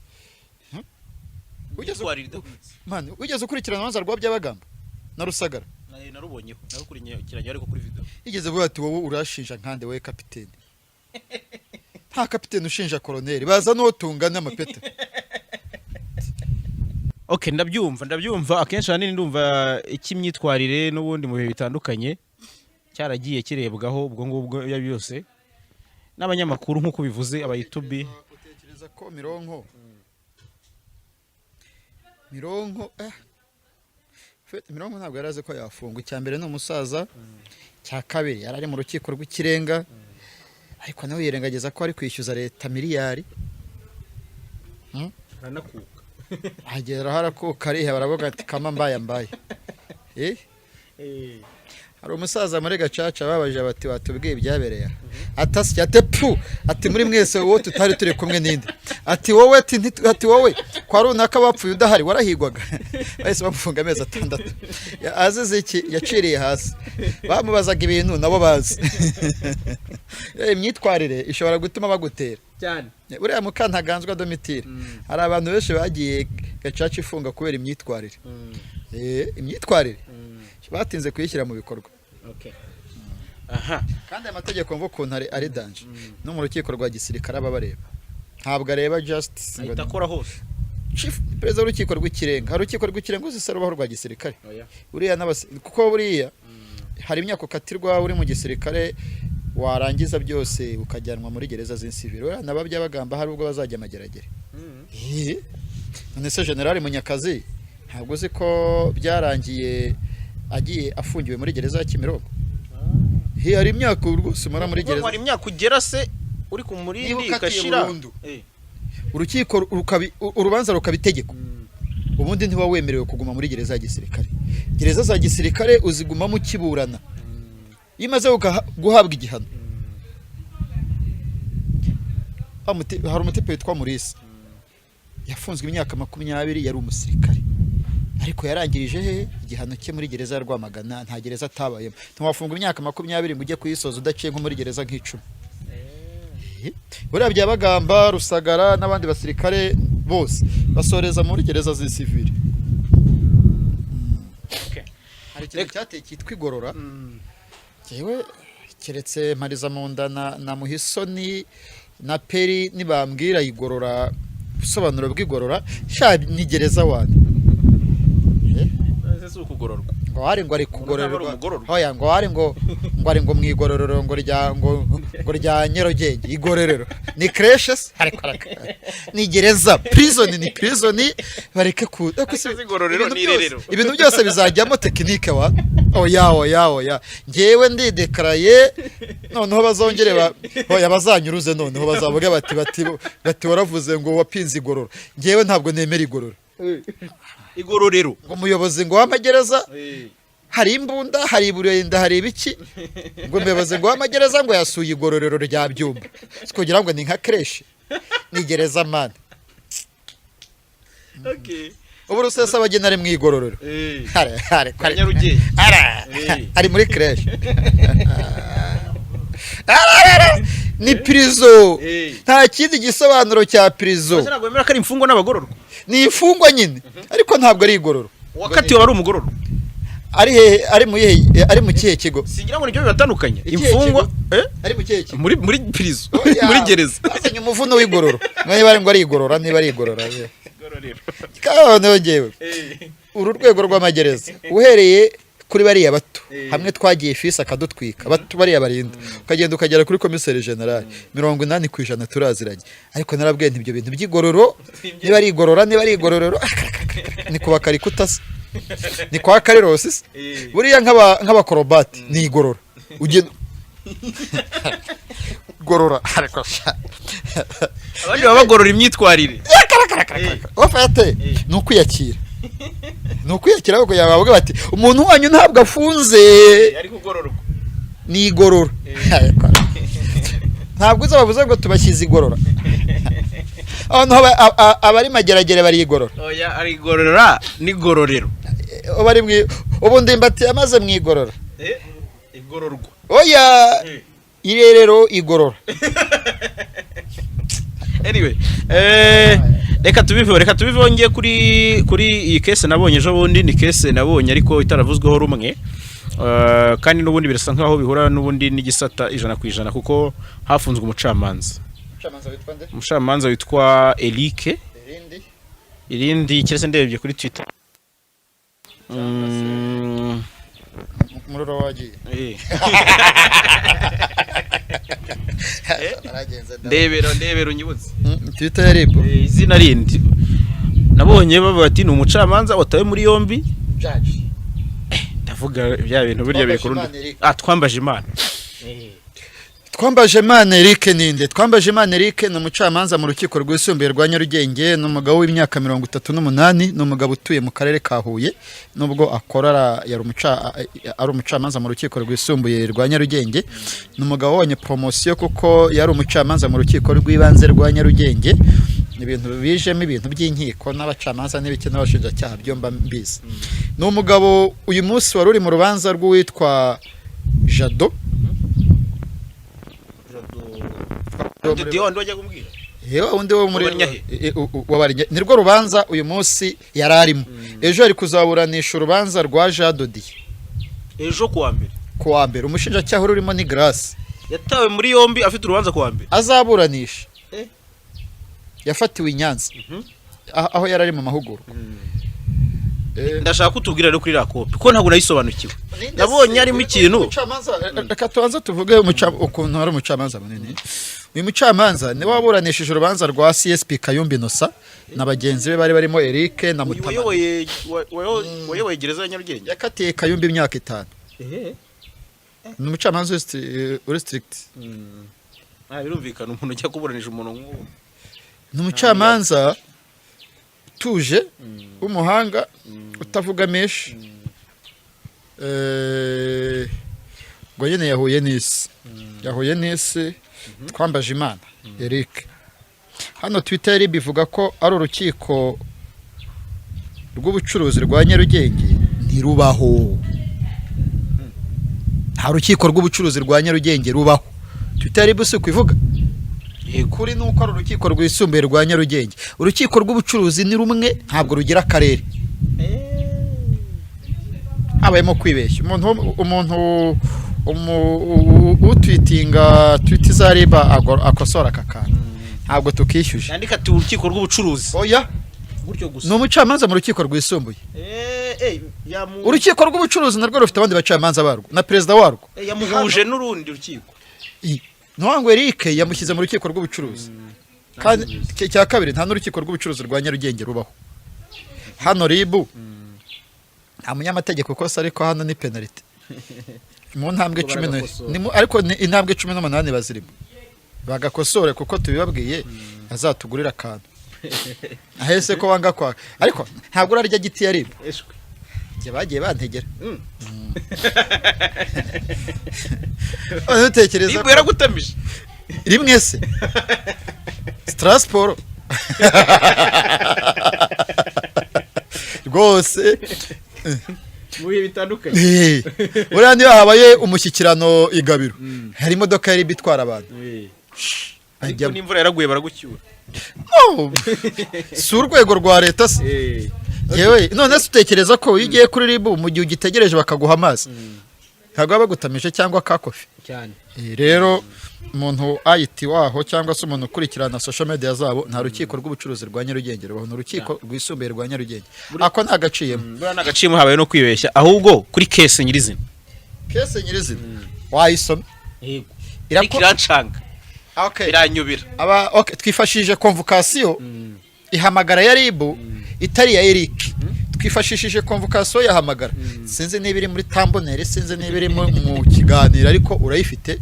[SPEAKER 1] wigeze ukurikirana urubanza rwa Byabagamba na Rusagara
[SPEAKER 2] narubonyeho narukurikiranye ariko kuri video
[SPEAKER 1] igeze vuga ati wowe urashinja nkande we kapiteni nta kapiteni ushinja koloneli baza no tungana amapeta.
[SPEAKER 2] Okay, ndabyumva akenshi hanini ndumva ikimyitwarire n'ubundi mu bihe bitandukanye cyaragiye kirebwaho ubwo ngubwo byose n'abanyamakuru nkuko bivuze aba YouTube.
[SPEAKER 1] Utekereza ko Mironko Mironko ntabwo yaraze ko yafungwa. Icyambere ni umusaza, cya kabiri yarari mu rukiko rw'ikirenga, ariko nawe yirengageza ko ari kwishyuza leta miliyari.
[SPEAKER 2] Aranakuka
[SPEAKER 1] agera harakuka arihe baravuga ati kama mbaye hari umusaza muri Gacaca babaje bati watubwiye ibyabereye atasi yatepu ati muri mwese wowe tutari turi kumwe ninde ati wowe ati wowe kwa runaka bapfuye udahari warahigwaga bahise bamufunga amezi 6 azize iki yaciriye hasi bamubazaga ibintu nabo bazi. Imyitwarire ishobora gutuma bagutera
[SPEAKER 2] cyane.
[SPEAKER 1] Uriya Mukantaganzwa Domitire hari abantu benshi bagiye Gacaca ifunga kubera imyitwarire. Imyitwarire batinze kuyishyira mu bikorwa.
[SPEAKER 2] Okay. Aha.
[SPEAKER 1] Kandi amategeko ngo kuntu ari danje no mu rukiko rwa gisirikare ababareba ntabwo areba justice
[SPEAKER 2] itakora hose.
[SPEAKER 1] Chief Perezida w'urukiko rw'ikirenga hari urukiko rw'ikirenga uzisarubaho rwa gisirikare. Uriya kuko buriya hari imyaka ukatirwa uri mu gisirikare warangiza byose ukajyanwa muri gereza z'insiviro. Uriya naba Byabagamba hari ubwo bazajya amageragere. None se General Munyakazi ntabwo uzi ko byarangiye agiye afungiwe muri gereza ya Kimironko. Hari imyaka rwose mara muri gereza.
[SPEAKER 2] Hari imyaka ugera se uri ku murindi gashira.
[SPEAKER 1] Urukiko urubanza rukabitegeko. Ubundi ntiwa wemerewe kuguma muri gereza ya gisirikare. Gereza za gisirikare uziguma mu kiburana. Imaze guhabwa igihano. Hari umutepe witwa Murisa. Yafunzwe imyaka 20 yari umusirikare. Ariko yarangirije he igihano cye muri gereza ya Rwamagana nta gereza atabayemo. Ntiwafunga imyaka 20 ngo ujye kuyisoza udaciye nko muri gereza nk'icumi. Buriya Byabagamba Rusagara n'abandi basirikare bose basoreza muri gereza z'isivile. Hari ikintu cyateye cyitwa igorora. Yewe keretse Mariza Munda na Muhisoni na Peri nibambwira igorora busobanuro bw'igorora sha ni gereza wane.
[SPEAKER 2] Ukugororwa
[SPEAKER 1] ngo hari ngo ari kugororerwa hoya ngo hari ngo ari ngo mwigororero ngo rya Nyarugenge igororero ni creches ariko ni gereza prison bareke ku
[SPEAKER 2] igororero ni rerero
[SPEAKER 1] ibintu byose bizajyamo tekinike wa oya ngewe ndidekaraye noneho bazongere hoya bazanyuruze noneho bazavuga bati waravuze ngo wapinze igororo ngewe ntabwo nemera igororo
[SPEAKER 2] igororero
[SPEAKER 1] ngo muyobozi ngo w'amagereza hari imbunda hari iburenda hari ibiki ngo muyobozi ngo w'amagereza ngo yasuye igororero rya Byumba kugira ngo ni nka creche ni gereza man.
[SPEAKER 2] Okay.
[SPEAKER 1] Ubu Rusesa bagena ari mu igororero
[SPEAKER 2] hari Nyarugenge
[SPEAKER 1] ari muri creche ni prison nta kindi gisobanuro cya prison.
[SPEAKER 2] Ntabwo bemera ko ari imfungwa n'abagororwa.
[SPEAKER 1] Ni imfungwa nyine ariko ntabwo ari igororo.
[SPEAKER 2] Wakatiwe ari umugororwa.
[SPEAKER 1] Ari mu kihe kigo?
[SPEAKER 2] Singira ngo nibyo bibatandukanye. Imfungwa
[SPEAKER 1] ari mu kihe kigo?
[SPEAKER 2] Muri prison muri gereza.
[SPEAKER 1] Azanye umuvuno w'igororo. Mwe bari ngo ari igorora niba ari igorora. Igororero. Kaone ngewe. Uru rwego rw'amagereza uhereye kuri bariya bato hamwe twagiye fisi akadutwika bato bariya barinda ukagenda ukagera kuri komiseri general 80% turaziranye ariko narabwiye nti ibyo bintu by'igororo niba ari igorora niba ari igororero ni kuba karikutase ni kwa karerosi buriya nk'abakorobati ni igorora ugenda gorora ariko
[SPEAKER 2] abandi babagorora imyitwarire
[SPEAKER 1] wafate nukwiyakira nukwiyakira bako yabavuga bati umuntu wanyu ntabwo afunze
[SPEAKER 2] ari kugororwa
[SPEAKER 1] ni igorora ntabwo uzabavuze ngo tubashyize igorora abantu abari mageragere bari igorora
[SPEAKER 2] oya ari igorora ni gororero
[SPEAKER 1] bari ubundi imbati yamaze mu igorora
[SPEAKER 2] igororwa
[SPEAKER 1] oya irerero igorora
[SPEAKER 2] anyway reka tubiveho ngiye kuri iyi case nabonye ejo bundi, ni case nabonye ariko itaravuzweho rumwe. Kandi n'ubundi birasa nkaho bihura n'ubundi n'igisata 100% kuko hafunzwe umucamanza. Umucamanza witwa Eric. Irindi kirese ndebye kuri Twitter.
[SPEAKER 1] Muroro wagiye.
[SPEAKER 2] Ndebera unyibutse.
[SPEAKER 1] Twitter yaribo.
[SPEAKER 2] Izina rindi. Nabonye bavuga ati ni umucamanza watawe muri yombi.
[SPEAKER 1] Judge.
[SPEAKER 2] Ndavuga bya bintu burya bikurundi. Twambaje Imana.
[SPEAKER 1] Twambaje Imana Eric ninde? Twambaje Imana Eric ni umucamanza mu rukiko rwisumbuye rwa Nyarugenge, ni umugabo w'imyaka 38, ni umugabo utuye mu karere ka Huye, nubwo akora ari umucamanza mu rukiko rwisumbuye rwa Nyarugenge. Ni umugabo wabonye promotion kuko yari umucamanza mu rukiko rw'ibanze rwa Nyarugenge. Ibintu bijemo ibintu by'inkiko n'abacamanza n'ibiki n'abashinjacyaha byomba mbizi. Ni umugabo uyu munsi wari uri mu rubanza rw'uwitwa Jado. Undi wo muri nirwo rubanza uyu munsi yararimo. Ejo ari kuzaburanisha urubanza rwa Jadodi.
[SPEAKER 2] Ejo
[SPEAKER 1] kuwa mbere umushinjacyaha urimo ni Grace
[SPEAKER 2] yatawe muri yombi afite urubanza kuwa mbere
[SPEAKER 1] azaburanisha. Yafatiwe i Nyanza aho yarari mu mahugurwa.
[SPEAKER 2] Ndashaka kutubwira rero kuri rakope ko ntabwo nayisobanukiwe. Nabonye arimo ikintu.
[SPEAKER 1] Reka tubanza tuvuge ukuntu hari umucamanza munini. Uyu mucamanza ni waburanishije urubanza rwa CSP Kayumba Innocent na bagenzi be bari barimo Eric na Mutama.
[SPEAKER 2] Wayoboye gereza ya Nyarugenge.
[SPEAKER 1] Yakatiye Kayumba imyaka 5. Ni umucamanza uri strict.
[SPEAKER 2] Birumvikana umuntu ujya kuburanisha umuntu nk'uwo.
[SPEAKER 1] Ni umucamanza tuje umuhanga utavuga menshi. Ngo nyine yahuye n'isi Twambaje Imana Eric. Hano Twitter bivuga ko ari urukiko rw'ubucuruzi rwa Nyarugenge ntirubaho. Nta rukiko rw'ubucuruzi rwa Nyarugenge rubaho. Twitter buse kwivuga kuri nuko ari urukiko rwisumbuye rwa Nyarugenge. Urukiko rw'ubucuruzi ni rumwe ntabwo rugira akarere. Habayemo kwibeshya. Umuntu utwitinga tweet zariba akosora kakana. Ntabwo tukishyuje.
[SPEAKER 2] Yandika ati urukiko rw'ubucuruzi.
[SPEAKER 1] Oya.
[SPEAKER 2] Gutyo gusa.
[SPEAKER 1] Ni umucamanza mu rukiko rwisumbuye. Urukiko rw'ubucuruzi narwo rufite abandi bacamanza barwo na perezida warwo.
[SPEAKER 2] Yamuhuje n'urundi rukiko.
[SPEAKER 1] Nwango Eric yamushyize mu rukiko rw'ubucuruzi. Kandi cya kabiri nta n'urukiko rw'ubucuruzi rwa Nyarugenge rubaho. Hano ribu nta munyamategeko kosa ariko hano ni penalty. Mu ntambwe 10 ariko intambwe 18 bazirimo. Bagakosore kuko tubibabwiye azatugurira akantu. Ahese ko wanga kwa ariko ntabwo urarya giti yaribo. Je bagiye bantegera. Utekereza
[SPEAKER 2] Niba yaragutamije.
[SPEAKER 1] Rimwe se. Strasbourg. Rwose
[SPEAKER 2] Muye bitandukanye.
[SPEAKER 1] Uriya niyo habaye umushyikirano igabiro. Hari imodoka yari bitwara abantu.
[SPEAKER 2] Ariko n'imvura yaraguye baragucyura.
[SPEAKER 1] Si urwego rwa leta se. Yewe none se utekereza ko iyo ugiye kuri ribu mu gihe ugitegereje bakaguha amazi ntabwo bagutamije cyangwa kakofi
[SPEAKER 2] cyane.
[SPEAKER 1] Rero umuntu ayiti waho cyangwa se umuntu ukurikirana social media zabo nta rukiko rw'ubucuruzi rwa Nyarugenge rubaho, n'urukiko rwisumbuye rwa Nyarugenge ako ntagaciyemo.
[SPEAKER 2] Bura nagaciyemo habaye no kwibeshya ahubwo kuri case nyirizina.
[SPEAKER 1] Case nyirizina wayisoma
[SPEAKER 2] yego irancanga.
[SPEAKER 1] Okay,
[SPEAKER 2] iranyubira.
[SPEAKER 1] Okay, twifashishije convocation ihamagara ya ribu itari ya Eric. Twifashishije convocation yahamagara. Sinzi niba iri muri tambonere, sinzi niba iri mu kiganiro ariko urayifite.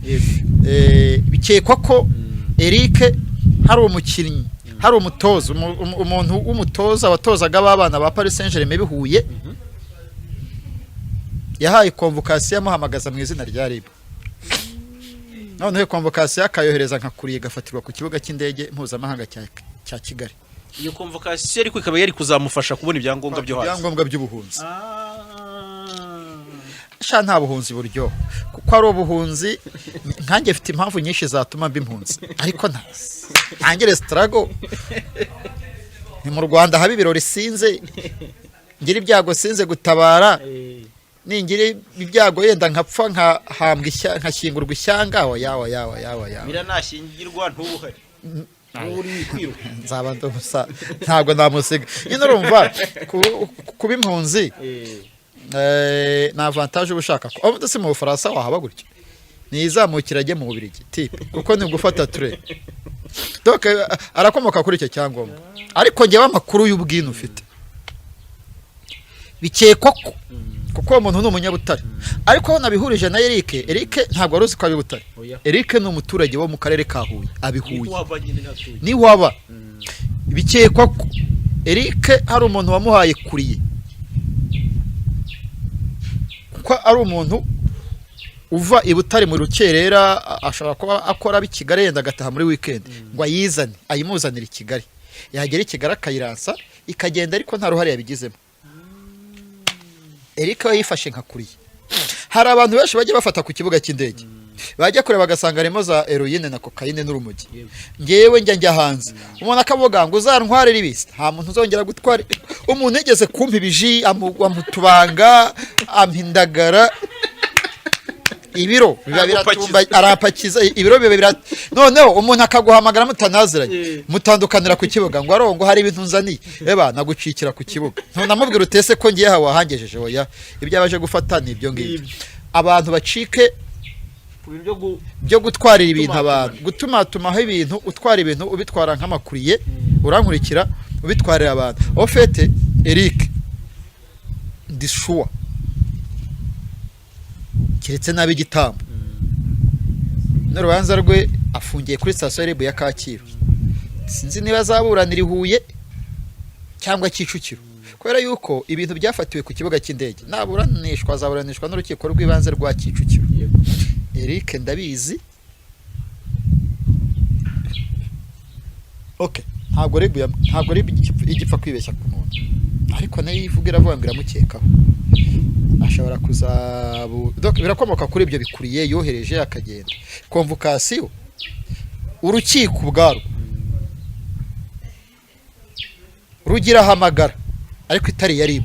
[SPEAKER 1] Bikekwa ko Eric hari umukinnyi, hari umutoza, umuntu w'umutoza watozaga abana ba Paris Saint-Germain bihuye. Yahaye convocation yamuhamagaza mu izina rya ribu. Noneho convocation akayohereza nkakuriye gafatirwa ku kibuga cy'indege mpuzamahanga cya Kigali.
[SPEAKER 2] Iyo convocation ariko ikaba yari kuzamufasha kubona ibyangombwa byo hanze.
[SPEAKER 1] Ibyangombwa by'ubuhunzi. Sha nta buhunzi buryo kuko ari ubuhunzi nkanjye mfite impamvu nyinshi zatuma mba impunzi ariko ntangire struggle ni mu Rwanda haba ibirori sinze ngira ibyago sinze gutabara ningira ibyago yenda nkapfa nkahambwa nkashyingurwa ishyanga yawa
[SPEAKER 2] biranashingirwa ntubuhari uri kwiruka
[SPEAKER 1] nzaba ndomusa ntabwo namusiga nyine urumva kuba impunzi na avantage ubushaka ko aho ndetse mu Bufaransa wahaba gutyo nizamukira ajye mu Bubiligi type kuko ni gufata trait donc arakomoka kuri icyo cyangombwa ariko ngewe amakuru y'ubwino ufite bikekwa ko kuko umuntu ni umunyabutare ariko nabihurije na Eric ntabwo aruzi ko ari butare Eric ni umuturage wo mu karere ka Huye abihuye ni waba bikekwa ko Eric hari umuntu wamuhaye kuriye ko ari umuntu uva i Butare mu rukerera ashobora kuba akora bi Kigali yenda gataha muri weekend ngo ayizane ayimuzanira i Kigali yagera i Kigali akayiransa ikagenda ariko nta ruhare yabigizemo Eric yifashe nka kuriye hari abantu benshi bajye bafata ku kibuga cy'indege bajya kureba bagasanga harimo za heroine na cocaine n'urumogi ngewe njya hanze umuntu akavuga ngo uzantwarire ibisi nta muntu uzongera gutwara umuntu yigeze kumpa ibiji amutubanga ampindagara ibiro biba biratumba arapakiza ibiro biba noneho umuntu akaguhamagara mutanaziranye mutandukanira ku kibuga ngo arongo hari ibintu nzaniye eba nagucikira ku kibuga ntunamubwira utese ko ngiye hawa hangejeje oya ibyo abaje gufata ni ibyo ngibyo abantu bacike byo gutwarira ibintu abantu gutumatumaho ibintu utwara ibintu ubitwara nk'amakuriye urankurikira ubitwarira abantu au fait Eric ndishuwa kiretse nabi gitambo n'urubanza rwe afungiye kuri station RIB ya Kacyiru sinzi niba azaburanira i Huye cyangwa Kicukiro kubera yuko ibintu byafatiwe ku kibuga cy'indege naburanishwa azaburanishwa n'urukiko rw'ibanze rwa Kicukiro Eric ndabizi okay ntabwo RIB igipfa kwibeshya ku muntu ariko nayo ivugira avuga ngo iramukekaho ashobora kuzabu donc birakomoka kuri ibyo bikuriye yohereje akagenda convocation urukiko ubwaro rugira hamagara ariko itari ya RIB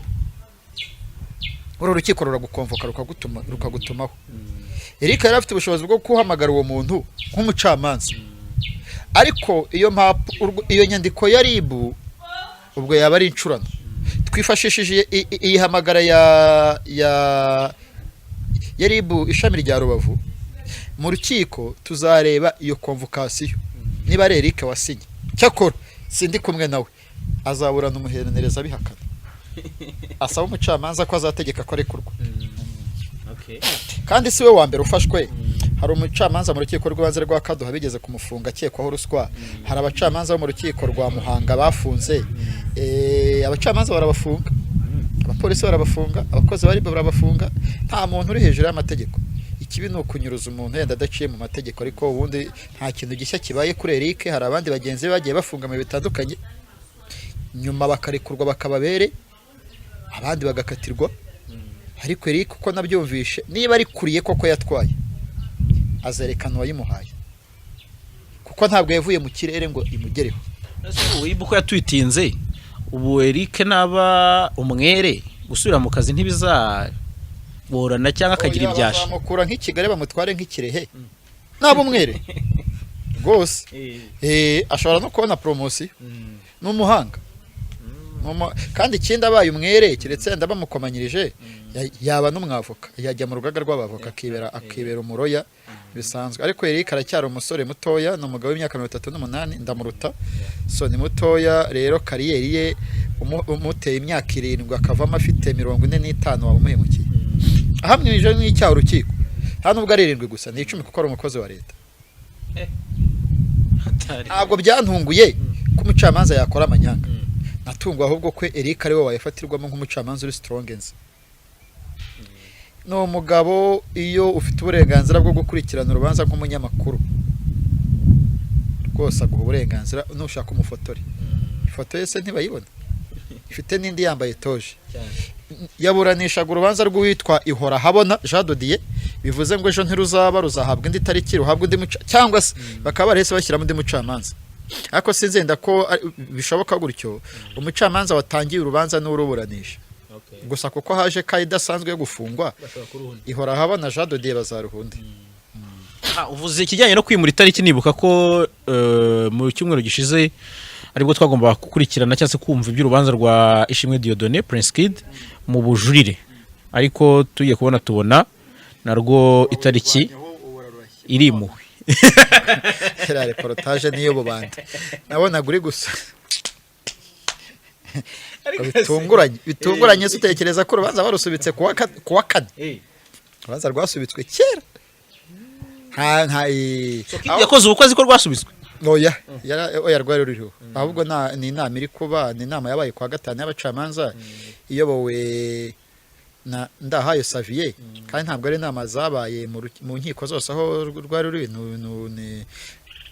[SPEAKER 1] uru rukiko ruragukonvoka rukagutumaho Eric yari afite ubushobozi bwo kuhamagara uwo muntu nk'umucamanza ariko iyo nyandiko ya RIB ubwo yaba ari incurano twifashishije iyi hamagara ya RIB ishami rya Rubavu mu rukiko tuzareba iyo convocation niba ari Eric wasinye cyakora sindi kumwe nawe azaburana umuhenereza bihakana asaba umucamanza ko azategeka ko arekurwa kandi siwe wa mbere ufashwe hari umucamanza mu rukiko rw'ibanze rwa Kaduha bigeze kumufunga akekwaho ruswa hari abacamanza bo mu rukiko rwa Muhanga bafunze abacamanza barabafunga abapolisi barabafunga abakozi bari barabafunga nta muntu uri hejuru y'amategeko ikibi no kunyuruza umuntu yenda adaciye mu mategeko ariko ubundi nta kintu gishya kibaye kuri Eric hari abandi bagenzi bagiye bafunga mu bitandukanye nyuma bakarekurwa bakababere abandi bagakatirwa ariko Eric uko nabyumvishe niba ari kuriye koko yatwaye azerekana wayimuhaye kuko ntabwo yavuye mu kirere ngo imugereho
[SPEAKER 2] uko yatwitinze ubu Eric naba umwere gusubira mu kazi ntibizaborana cyangwa akagira ibyasha
[SPEAKER 1] bamukura nk'Ikigali bamutware nk'ikirehe naba umwere rwose ashobora no kubona promotion n'umuhanga kandi ikindi abaye umwere kiretse ndaba mukomanyirije yaba n'umwavoka yajya mu rugaga rw'abavoka akibera umuroya bisanzwe ariko Eric aracyari umusore mutoya no mugabo w'imyaka 38 ndamuruta so ni mutoya rero kariyeri ye umuteye imyaka 7 akavamo afite 45 wabumuhemukiye ahamwije n'icyaha urukiko hano ubwo ari 7 gusa ni 10 kuko ari umukozi wa leta ntabwo byantunguye ko umucamanza yakora amanyanga natungwa ahubwo ko Eric ari we wayafatirwamo nk'umucamanza uri strongenze no mugabo iyo ufite uburenganzira bwo gukurikirana urubanza nk'umunyamakuru rwose aguha uburenganzira nushaka umufotore ifoto yese ntibayibona ifite n'indi yambaye toje yaburanishaga urubanza rw'uwitwa Ihora Habona Jean Dodier bivuze ngo ejo ntiruzaba ruzahabwa indi tariki ruhabwa undi cyangwa se bakaba barese bashyira mu ndi mucamanza ariko sinzenda ko bishoboka gutyo umucamanza watangiye urubanza n'uruburanisha gusa kuko haje ka idasanzwe yo gufungwa ihora habona Jean de Dieu bazaruhunde.
[SPEAKER 2] Uvuze ikijyanye no kwimura itariki nibuka ko mu cyumweru gishize aribwo twagomba gukurikirana cyangwa se kumva iby'urubanza rwa Ishimwe Dieudonné Prince Kid mu bujurire, ariko tugiye tubona narwo itariki irimuwe.
[SPEAKER 1] Era reportage niyo bubanda nabonaga uri gusa bitunguranye utekereza ko urubanza barusubitse kuwa kane. Urubanza rwasubitswe kera
[SPEAKER 2] yakoze ubukwe azi ko rwasubitswe.
[SPEAKER 1] Oya rwari ruriho ahubwo ni inama iri kuba, ni inama yabaye kuwa gatanu y'abacamanza iyobowe na Ndahayo Xavier, kandi ntabwo ari inama zabaye mu nkiko zose aho rwari ruri.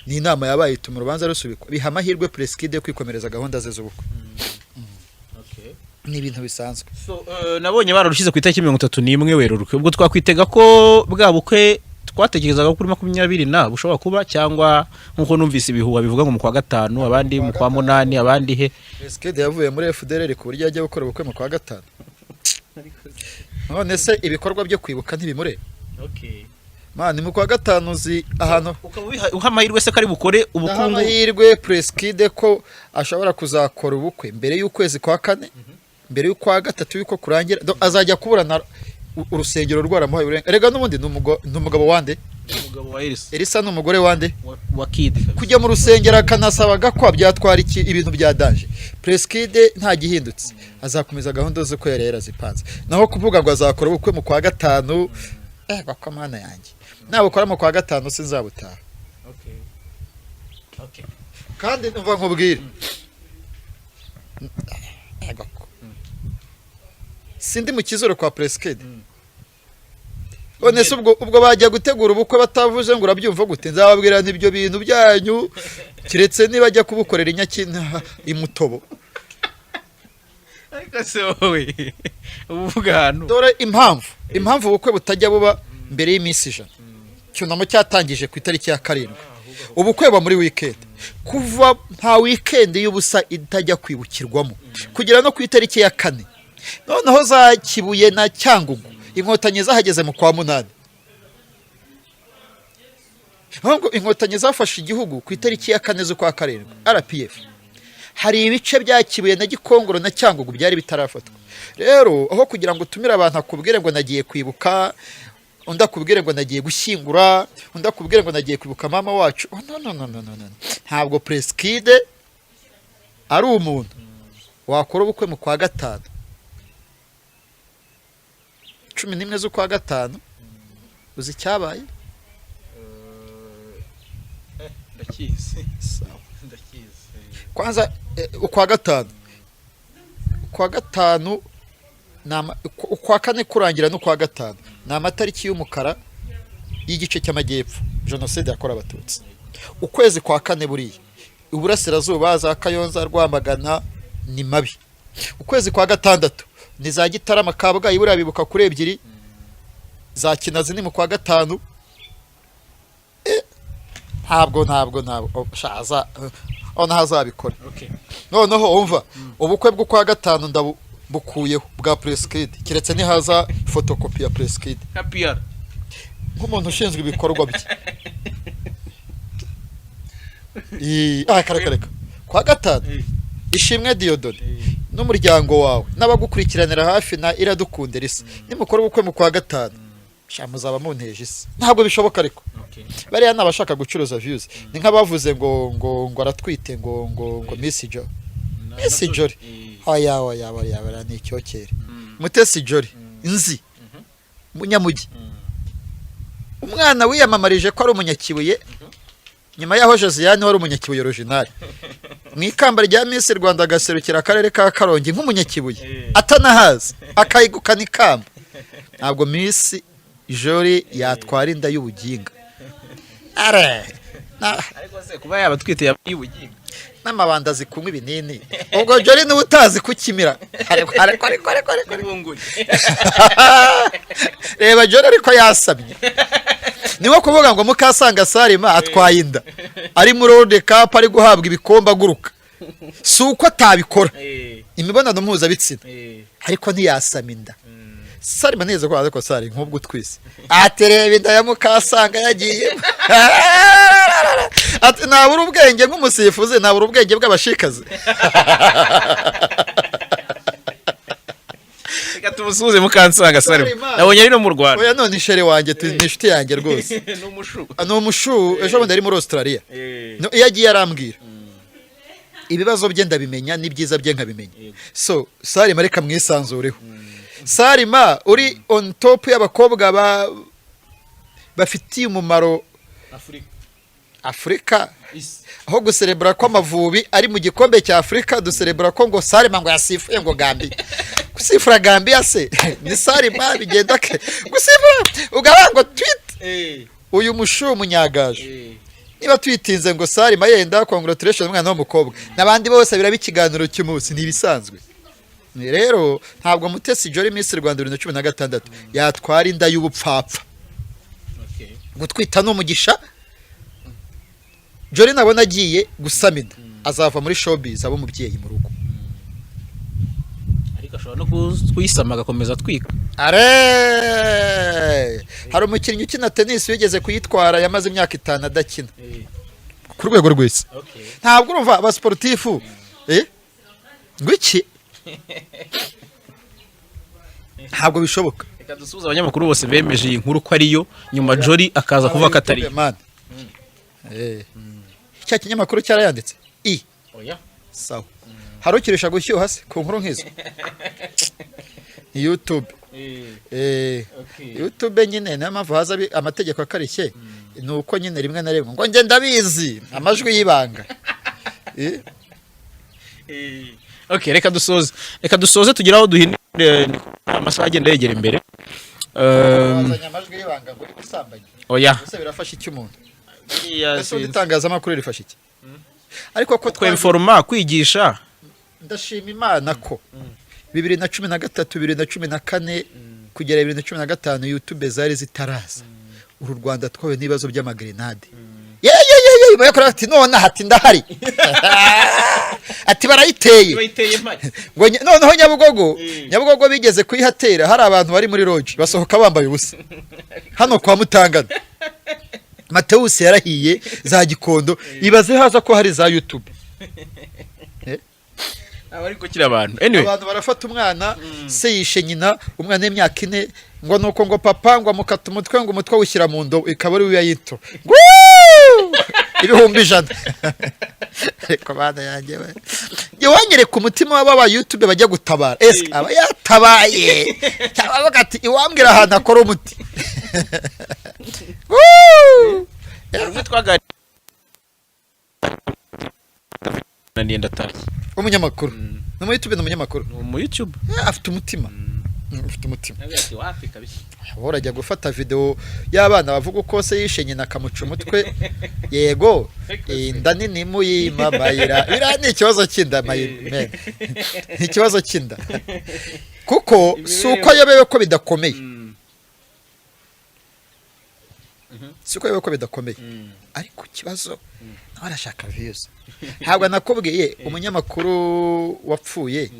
[SPEAKER 1] Ni inama yabaye ituma urubanza rusubikwa, biha amahirwe Prince Kid yo kwikomereza gahunda ze z'ubukwe. Ni ibintu bisanzwe.
[SPEAKER 2] Nabonye bararushyize ku itariki 31 Werurwe, ubwo twakwitega ko bwa bukwe twatekerezaga kuri 20 na bushobora kuba, cyangwa nkuko numvise ibihuha bivuga ngo mu kwa gatanu, abandi mu kwa munani, abandi he.
[SPEAKER 1] Prince Kid yavuye muri FDLR ku buryo ajya gukora ubukwe mu kwa gatanu. None se ibikorwa byo kwibuka ntibimure? Mani mu kwa gatanu uzi ahantu
[SPEAKER 2] uha amahirwe se kari bukore ubukungu.
[SPEAKER 1] Amahirwe Prince Kid ko ashobora kuzakora ubukwe mbere y'ukwezi kwa kane, mbere y'ukwa gatatu yuko kurangira azajya kuburana urusengero rwaramuhaye uburenga. Erega n'ubundi n'umugabo wande,
[SPEAKER 2] umugabo wa
[SPEAKER 1] Elisa n'umugore wande
[SPEAKER 2] wa Kid.
[SPEAKER 1] Kujya mu rusengero akanasabaga ko byatwara ibintu bya danger. Prince Kid nta gihindutse, azakomeza gahunda zo ko yari zipanze. Naho kuvuga ngo azakora ubukwe mu kwa gatanu, bako mana yanjye nabo ukora mu kwa gatanu sinzabutaha. Kandi numva nkubwire sindi mu kizoro kwa Prince Kid. None se ubwo bajya gutegura ubukwe batavuze ngo urabyumva gute? Nzababwira n'ibyo bintu byanyu kiretse niba ajya kubukorera Inyakina imutobo.
[SPEAKER 2] Ariko se wowe uvuga hano
[SPEAKER 1] dore impamvu ubukwe butajya buba mbere y'iminsi 100. Cyunamo cyatangije ku itariki ya 7. Ubukwe buba muri weekend, kuva nta weekend y'ubusa itajya kwibukirwamo kugera no ku itariki ya 4. Noneho za Kibuye na Cyangugu inkotanyi zahageze mu kwa 8. Ahubwo inkotanyi zafashe igihugu ku itariki ya 4 z'ukwa 7 RPF. Hari ibice bya Kibuye na Gikongoro na Cyangugu byari bitarafatwa. Rero aho kugira ngo utumire abantu akubwire ngo nagiye kwibuka, undi akubwire ngo nagiye gushyingura, undi akubwire ngo nagiye kwibuka mama wacu, no. Ntabwo Prince Kid ari umuntu wakora ubukwe mu kwa gatanu 11 z'ukwa gatanu. Uzi cyabaye?
[SPEAKER 2] Ndakizi.
[SPEAKER 1] Kwanza ukwa gatanu ukwa kane kurangira no kwa gatanu ni amatariki y'umukara y'igice cy'amajyepfo jenoside yakora abatutsi. Ukwezi kwa kane buriya uburasirazuba za Kayonza Rwamagana ni mabi. Ukwezi kwa gatandatu ni za Gitarama Kabgayi buriya bibuka kuri ebyiri, za Kinazi ni mu kwa gatanu. Ntabwo shaza ona hazabikora. Noneho umva ubukwe bwo kwa gatanu ndabukuyeho bwa Prince Kid, kiretse ni haza photocopy ya Prince Kid nk'umuntu ushinzwe ibikorwa bye. Kareka kwa gatanu Ishimwe Dieudonné n'umuryango wawe n'abagukurikiranira hafi na Iradukunda Elisa nimukora ubukwe mu kwa gatanu muzaba munteje isi. Ntabwo bishoboka ariko bariya nabashaka gucuruza views ni nk'abavuze ngo aratwite ngo Miss Jolly oya ni icyokere. Mutesi Jolly inzi Munyamugi, umwana wiyamamarije ko ari umunyakibuye nyuma yaho Josiane wari umunyakibuye original mu ikamba rya Miss Rwanda agaserukira akarere ka Karongi nk'umunyakibuye atanahazi akayigukana ikamba. Ntabwo Miss Jolly yatwara inda y'ubuginga.
[SPEAKER 2] Ariko se kuba yaba twite y'ubuginga
[SPEAKER 1] n'amabanda zikunywa ibinini, ubwo Jolly niwe utazi kukimira. Reba Jolly ariko yasamye ni nko kuvuga ngo Mukasanga Salima atwaye inda ari muri World Cup ari guhabwa ibikombe aguruka si uko atabikora imibonano mpuzabitsina ariko ntiyasama inda Salima neza ko ko Salima nk'ubwo twise atereba inda ya Mukasanga yagiye ati nabura ubwenge nk'umusifuzi nabura ubwenge bw'abashikazi
[SPEAKER 2] reka tumusuze Mukasanga Salima nabonye ari no mu Rwanda
[SPEAKER 1] oya none ishere wanjye ni inshuti yanjye rwose no mushu ejo bundi ari muri Australia no yagiye arambwira ibibazo bye ndabimenya n'ibyiza bye nkabimenya so Salima reka mwisanzureho Salima uri on top y'abakobwa bafitiye umumaro Afrika aho guserebura ko Amavubi ari mu gikombe cya Afrika duserebura ko ngo Salima ngo yasifuye ngo Gambia gusifura Gambia se ni Salima bigenda ke gusifura ugabango tweet uyu mushu munyagaje niba twitinze ngo Salima yenda congratulations umwana w'umukobwa nabandi bose biraba ikiganiro cy'umunsi nibisanzwe rero ntabwo Mutesi Jolly Miss Rwanda 2016 yatwara inda y'ubupfapfa gutwita n'umugisha Jolly nabona agiye gusama inda azava muri showbiz abo mubyeyi mu rugo
[SPEAKER 2] ariko ashobora no kuyisama agakomeza atwika
[SPEAKER 1] hari umukinnyi ukina tennis wigeze kuyitwara yamaze imyaka 5 adakina ku rwego rwese ntabwo urumva aba sportifu ngwiki ntabwo bishoboka
[SPEAKER 2] reka dusubize abanyamakuru bose bemeje iyi nkuru ko ariyo nyuma Jolly akaza kuvuga ko atari
[SPEAKER 1] cya kinyamakuru cyarayanditse oya sawa harukirisha gushyuha se ku nkuru nk'izo YouTube YouTube nyine n'amavu haza amategeko akarishye nuko nyine rimwe na rimwe ngo nge ndabizi amajwi y'ibanga
[SPEAKER 2] okay reka dusoze tugira aho duhindure amasaha agenda yegera imbere
[SPEAKER 1] amajwi y'ibanga ngo gusambanya
[SPEAKER 2] oya
[SPEAKER 1] ese birafasha iki umuntu ese itangazamakuru rifasha iki ariko ko
[SPEAKER 2] twinforma kwigisha
[SPEAKER 1] ndashima Imana ko 2013 2014 kugera 2015 YouTube zari zitaraza uru Rwanda twawe nibazo by'amagrenade bayakora ati none hati ndahari ati barayiteye ngo noneho Nyabugogo bigeze kuyihatera hari abantu bari muri lodge basohoka bambaye ubusa hano kwa Mutangana Mateus yarahiye za Gikondo ibaze haza ko hari za YouTube
[SPEAKER 2] abari gukira abantu
[SPEAKER 1] abantu barafata umwana se yishe nyina umwana w'imyaka 4 ngo nuko ngo papa ngo amukata umutwe ngo umutwe wushyira mu ndobo ikaba ari uyayito ibihumbi 100 reko bana yanjye je wanyere ku mutima w'aba YouTube bajya gutabara ese aba yatabaye cyaba ati iwambwira ahantu akora umuti
[SPEAKER 2] yarumwe twagari nandi ndatashye
[SPEAKER 1] umunyamakuru no mu YouTube no munyamakuru
[SPEAKER 2] mu YouTube
[SPEAKER 1] afite umutima ahora ajya gufata video y'abana bavuga uko se yishe nyina akamuca umutwe yego inda nini muyimamayira birani ikibazo cy'inda mayime ikibazo cy'inda kuko suko yabewe ko bidakomeye suko yabewe ko bidakomeye ariko kibazo narashaka views ntabwo nakubwiye umunyamakuru wapfuye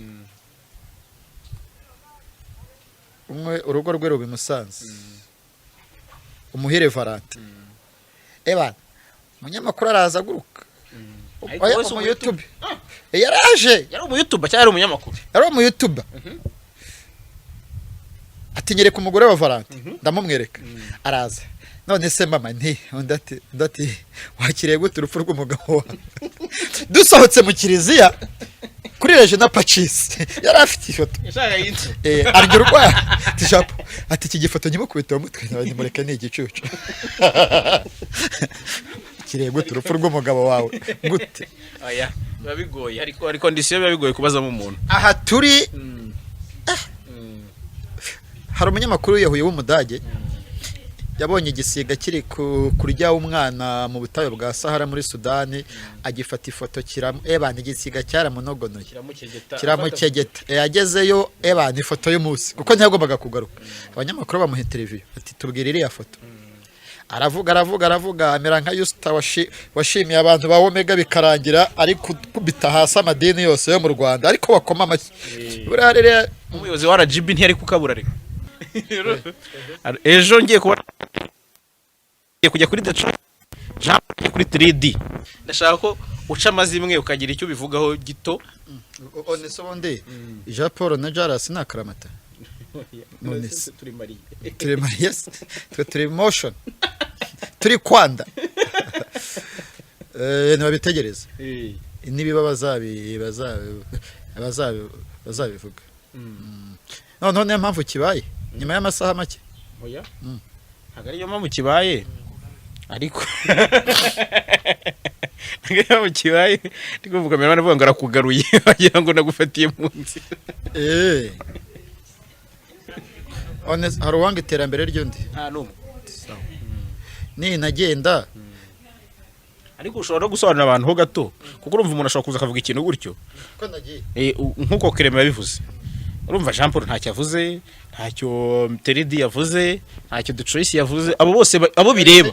[SPEAKER 1] umwe urugo rwe rubi Musanze umuhire Valante umunyamakuru araza guruka mu YouTube yaraje
[SPEAKER 2] yari mu YouTube cyari umunyamakuru
[SPEAKER 1] yari mu YouTube atinyereka umugore wa Valante ndamumwereka araza none se mama ndati wakiriye gute urupfu rw'umugabo wawe dusohotse mu kiliziya kuri Regina Pacis yari afite ifoto aryo rwaya tishapo ati iki gifoto nyimukubita umutwe n'abandi mureke ni igicucu kireye gute urupfu rw'umugabo wawe gute
[SPEAKER 2] oya babigoye ari condition babigoye kubazamo umuntu
[SPEAKER 1] aha turi hari umunyamakuru yahuye w'umudage yabonye igisiga kiri kurya umwana mu butayo bwa Sahara muri Sudani agifata ifoto ebana igisiga cyaramunogonoye kiramukegeta yagezeyo ebana ifoto y'umunsi kuko ntiyagombaga kugaruka abanyamakuru bamuha interview ati tubwire iriya foto aravuga amera nka Yusta washimiye abantu ba Omega bikarangira ari kubita hasi amadini yose yo mu Rwanda ariko bakoma amashyi buriya rero
[SPEAKER 2] umuyobozi wa RGB ntiyari kukabura reka ejo ngiye kujya kuri The Track kuri 3D ndashaka ko uca amazimwe ukagira icyo bivugaho gito
[SPEAKER 1] one so bonde Jean Paul na Jaras na Karamata none turi Maria turi motion turi kwanda ntibabitegereza nibiba bazabivuga none niyo mpamvu kibaye nyuma y'amasaha make
[SPEAKER 2] oya ntabwo ariyo mpamvu kibaye ariko ntabwo kibaye ndi kuvuga mbere banavuga ngo arakugaruye wagira ngo nagufatiye mu nzira
[SPEAKER 1] honest hari uwanga iterambere ry'undi
[SPEAKER 2] nta n'umwe
[SPEAKER 1] ni nagenda
[SPEAKER 2] ariko ushobora no gusobanurira abantu ho gato kuko urumva umuntu ashobora kuza akavuga ikintu gutyo
[SPEAKER 1] ko nagiye
[SPEAKER 2] nkuko Clement yabivuze urumva Jean Paul ntacyo yavuze ntacyo Teridi yavuze ntacyo Detroit yavuze abo bose abo bireba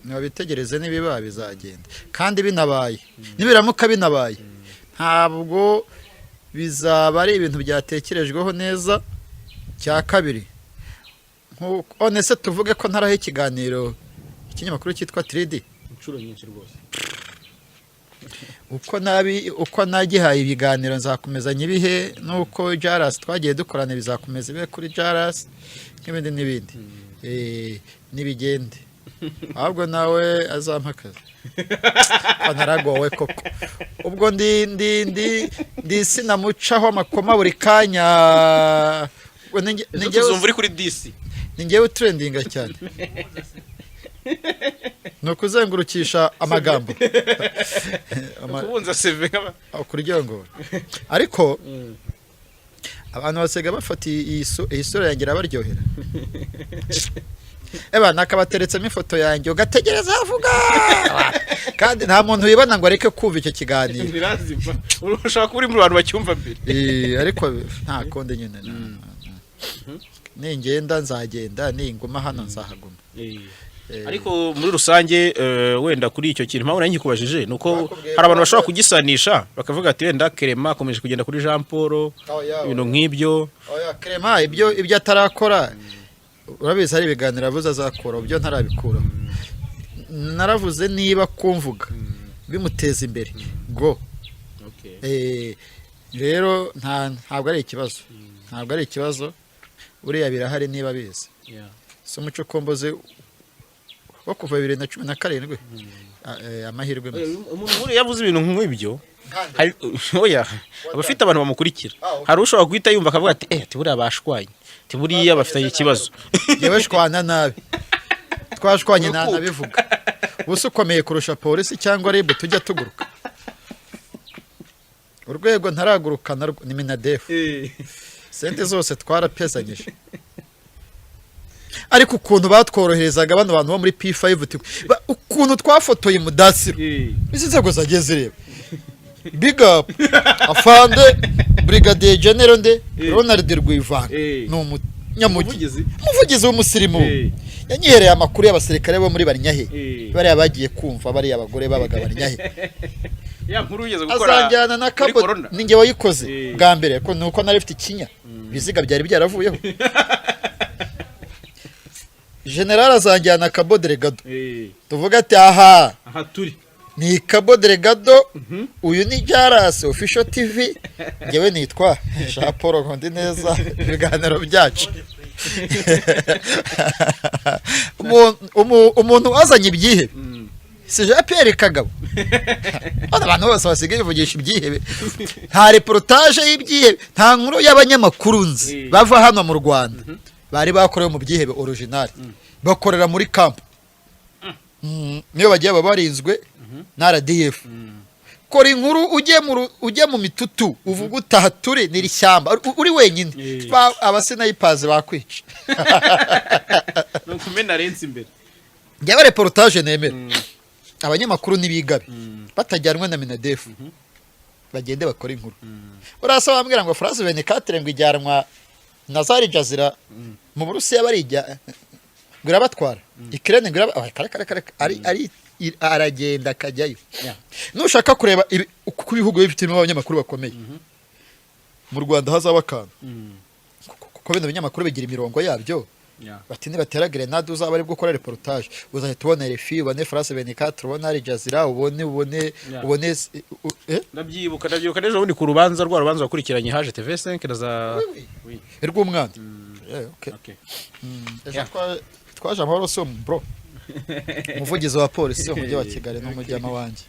[SPEAKER 1] ntibabitegereze nibiba bizagenda kandi binabaye nibiramuka binabaye ntabwo bizaba ari ibintu byatekerejweho neza cya kabiri honese tuvuge ko ntaraho ikiganiro ikinyamakuru cyitwa 3D
[SPEAKER 2] inshuro nyinshi rwose
[SPEAKER 1] uko nagihaye ibiganiro nzakomeza nyibihe nuko Jaras twagiye dukorana bizakomeza ibe kuri Jaras n'ibindi nibigende ahubwo nawe azampakaza anaragowe koko ubwo ndi sinamucaho amakoma buri kanya
[SPEAKER 2] tuzumva uri kuri DC
[SPEAKER 1] ningewe trendinga cyane no kuzengurukisha amagambo
[SPEAKER 2] kubunza CV nkaba
[SPEAKER 1] kuryongo ariko abantu basega bafata iyi sura yangira baryohera nakabateretsemo ifoto yanjye ugategereza avuga kandi nta muntu wibona ngo areke kumva icyo kiganiro
[SPEAKER 2] urashaka kuba uri mu bantu bacyumva mbere
[SPEAKER 1] ariko nta konde nyine ningenda nzagenda ninguma hano nzahaguma
[SPEAKER 2] ariko muri rusange wenda kuri icyo kintu mpamvu nanyikubajije nuko hari abantu bashobora kugisanisha bakavuga ati wenda Clement akomeje kugenda kuri Jean Paul ibintu nk'ibyo
[SPEAKER 1] Clement ibyo atarakora urabizi hari ibiganiro avuze azakora ibyo ntarabikura naravuze niba kumvuga bimuteza imbere go rero ntabwo ari ikibazo uriya birahari niba bizi so muco komboze wo kuva 2017 amahirwe
[SPEAKER 2] umuntu yavuze ibintu nk'ibyo oya abafite abantu bamukurikira hari ushobora guhita yumva akavuga ati buriya bashwanye ati buriya bafite ikibazo
[SPEAKER 1] yewe shwana nabi twashwanye nabivuga ubusa ukomeye kurusha polisi cyangwa RIB tujya tuguruka urwego ntaraguruka ni Minadefu sente zose twarapezanyije ariko ukuntu batworoherezaga bano bantu bo muri P5 ukuntu twafotoye Mudasiro izi nzego zagiye zireba big up afande brigadier general nde Ronald Rwivanga no umuvugizi w'umusirimu yanyihereye amakuru y'abasirikare bo muri Barinyahe bari abagiye kumva bari abagore babaga Barinyahe
[SPEAKER 2] ya nkuru ugeze gukora
[SPEAKER 1] azanjyana na kabo ninge wayikoze bwa mbere ko nuko nari mfite ikinya biziga byari byaravuyeho General azanjyana Cabo Delgado tuvuga ati aha
[SPEAKER 2] turi
[SPEAKER 1] ni Cabo Delgado uyu ni Jaras official TV ngewe nitwa Jean Paul Ngondi neza ibiganiro byacu umuntu azanye ibyihebe si Jean Pierre Kagabo abantu bose basigaye bivugisha ibyihebe nta reportage y'ibyihebe nta nkuru y'abanyamakuru nzi bava hano mu Rwanda bari bakorewe mu byihebe original bakorera muri camp niyo bagiye babarinzwe na RDF kora inkuru ujye mu mitutu uvuga utaha turi n'iri shyamba uri wenyine abasinayipazi bakwica
[SPEAKER 2] nuko mena renze imbere
[SPEAKER 1] njyewe reportage nemera abanyamakuru nibigabe batajyanwe na Minadefu bagende bakora inkuru urasa bambwira ngo France 24 ngo ijyanwa na Zari Jazira mu Burusiya barijya ngo irabatwara Ukraine ngo ari aragenda akajyayo nushaka kureba uko ibihugu bifitemo abanyamakuru bakomeye mu Rwanda hazaba akantu kuko bino binyamakuru bigira imirongo yabyo bati nibatera grenade uzaba ari bwo ukora reportage uzahita ubona RFI ubone France 24 ubone Al Jazeera ubone
[SPEAKER 2] ndabyibuka n'ejo bundi ku rubanza wakurikiranye haje TV5 na za
[SPEAKER 1] rw'umwana okay twaje amahoro so bro umuvugizi wa polisi umujyi wa Kigali n'umujyama wanjye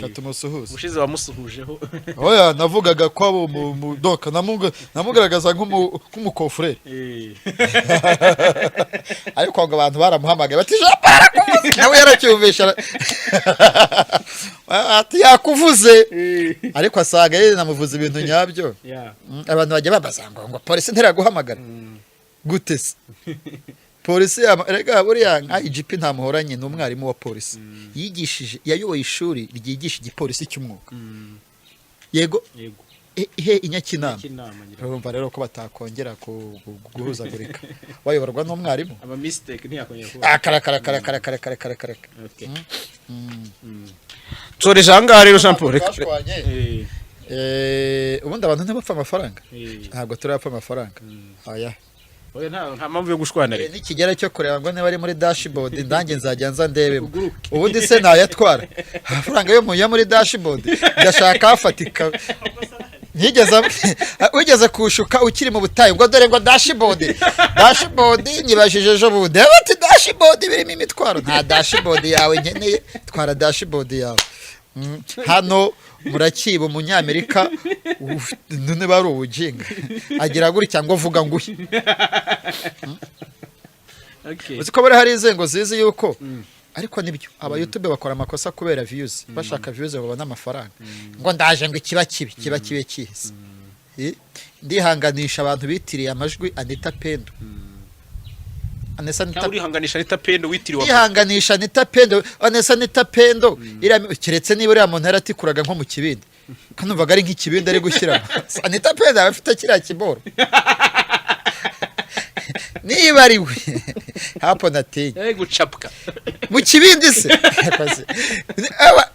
[SPEAKER 1] katumusuhuza
[SPEAKER 2] ushize wamusuhujeho
[SPEAKER 1] oya navugaga ko abo doka namugaragaza nk'umukofrere ariko ngo abantu baramuhamagaye bati japara kumuzi nawe yaracyumvisha ati yakuvuze ariko asaga yeye namuvuze ibintu nyabyo abantu bajya babaza ngo polisi ntiraguhamagara gute se polisi erega buriya nka IGP nta muhoranye n'umwarimu wa polisi yigishije yayoboye ishuri ryigisha igipolisi cy'umwuga yego inyakinama urumva rero ko batakongera guhuzagurika wayoborwa n'umwarimu
[SPEAKER 2] ama mistake ntiyakongera kuba
[SPEAKER 1] kara
[SPEAKER 2] Tsoreje ahangaha rero Jean Paul
[SPEAKER 1] ubundi abantu ntibapfa amafaranga ntabwo turapfa amafaranga aya
[SPEAKER 2] oya nta mpamvu yo gushwana rero
[SPEAKER 1] n'ikigera cyo kureba ngo niba ari muri dashboard ndange nzajya nza ndebemo ubundi se nayatwara amafaranga yo muri dashboard ndashaka hafatika wigeze kushuka ukiri mu butayu ngo dore ngo dashboard nyibajije ejo bundi ati dashboard birimo imitwaro nta dashboard yawe nkeneye twara dashboard yawe hano murakiba umunyamerika none bari ubujinga agira gutya ngo vuga nguye uziko bari hari inzengo zizi yuko ariko nibyo aba YouTube bakora amakosa kubera views bashaka views babona amafaranga ngo ndaje ngo kiba kibe kihise ndihanganisha abantu bitiriye amajwi Anita Pendo
[SPEAKER 2] urihanganisha Anita Pendo witiriwe
[SPEAKER 1] ihanganisha Anita Pendo Anita Pendo kiretse niba uri muntu yaratikuraga nko mu kibindi kanumvaga ari nk'ikibindi ari gushyira Anita Pendo afite kiriya kiboro niba ari we hapo natinye
[SPEAKER 2] gucapka
[SPEAKER 1] mu kibindi se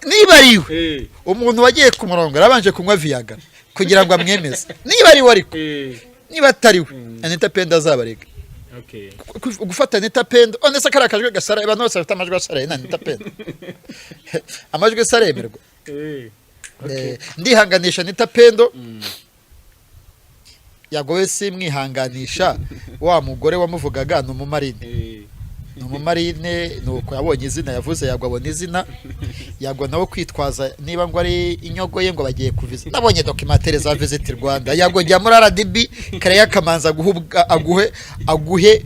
[SPEAKER 1] niba ari we umuntu wagiye ku murongo arabanje kunywa Viagra kugira ngo amwemeze niba ari we ariko niba atari we Anita Pendo azabarega gufata Anita Pendo onese karakajwe gasara abantu bose bafite amajwi asara Anita Pendo amajwi asaremerwa ndihanganisha Anita Pendo yagowe simwihanganisha wa mugore wamuvugaga n'umumarine nuko yabonye izina yavuze yagwabona izina yagwa nawe kwitwaza niba ngo ari inyogo ye ngo bagiye kuviza nabonye documentaire za Visit Rwanda yago njya muri RDB kare yakamanza aguhe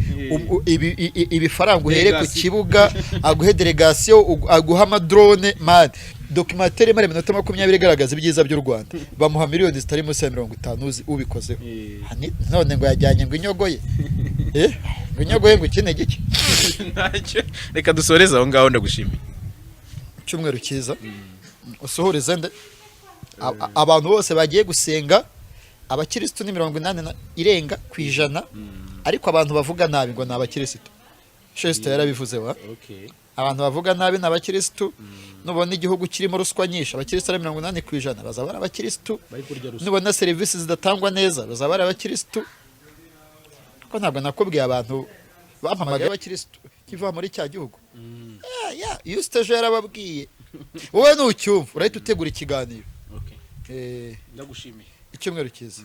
[SPEAKER 1] ibifaranga uhere ku kibuga aguhe delegation aguha amadrone man documentaire mare minota 20 igaragaza ibyiza by'u Rwanda bamuha miliyoni zitari munsi ya 50 ubikozeho none ngo yajyanye ngo inyogo ye ngo inyogo ye ngo kine giki
[SPEAKER 2] reka dusoreze aho ngaho ndagushimiye
[SPEAKER 1] cyumweru cyiza usohoreze nde abantu bose bagiye gusenga abakristo ni 80 irenga kwijana ariko abantu bavuga nabi ngo nabakristo Chester yarabivuze wa abantu bavuga nabi nabakristo nubona igihugu kirimo ruswa nyinshi abakristo ari 80 kwijana bazabara abakristo nubona services zidatangwa neza bazabara abakristo ko ntabwo nakubwiye abantu bampamagaye abakristo kiva muri cya gihugu Eustache yarababwiye wowe nucyumva urahita utegura ikiganiro
[SPEAKER 2] ndagushimiye
[SPEAKER 1] icyumweru cyiza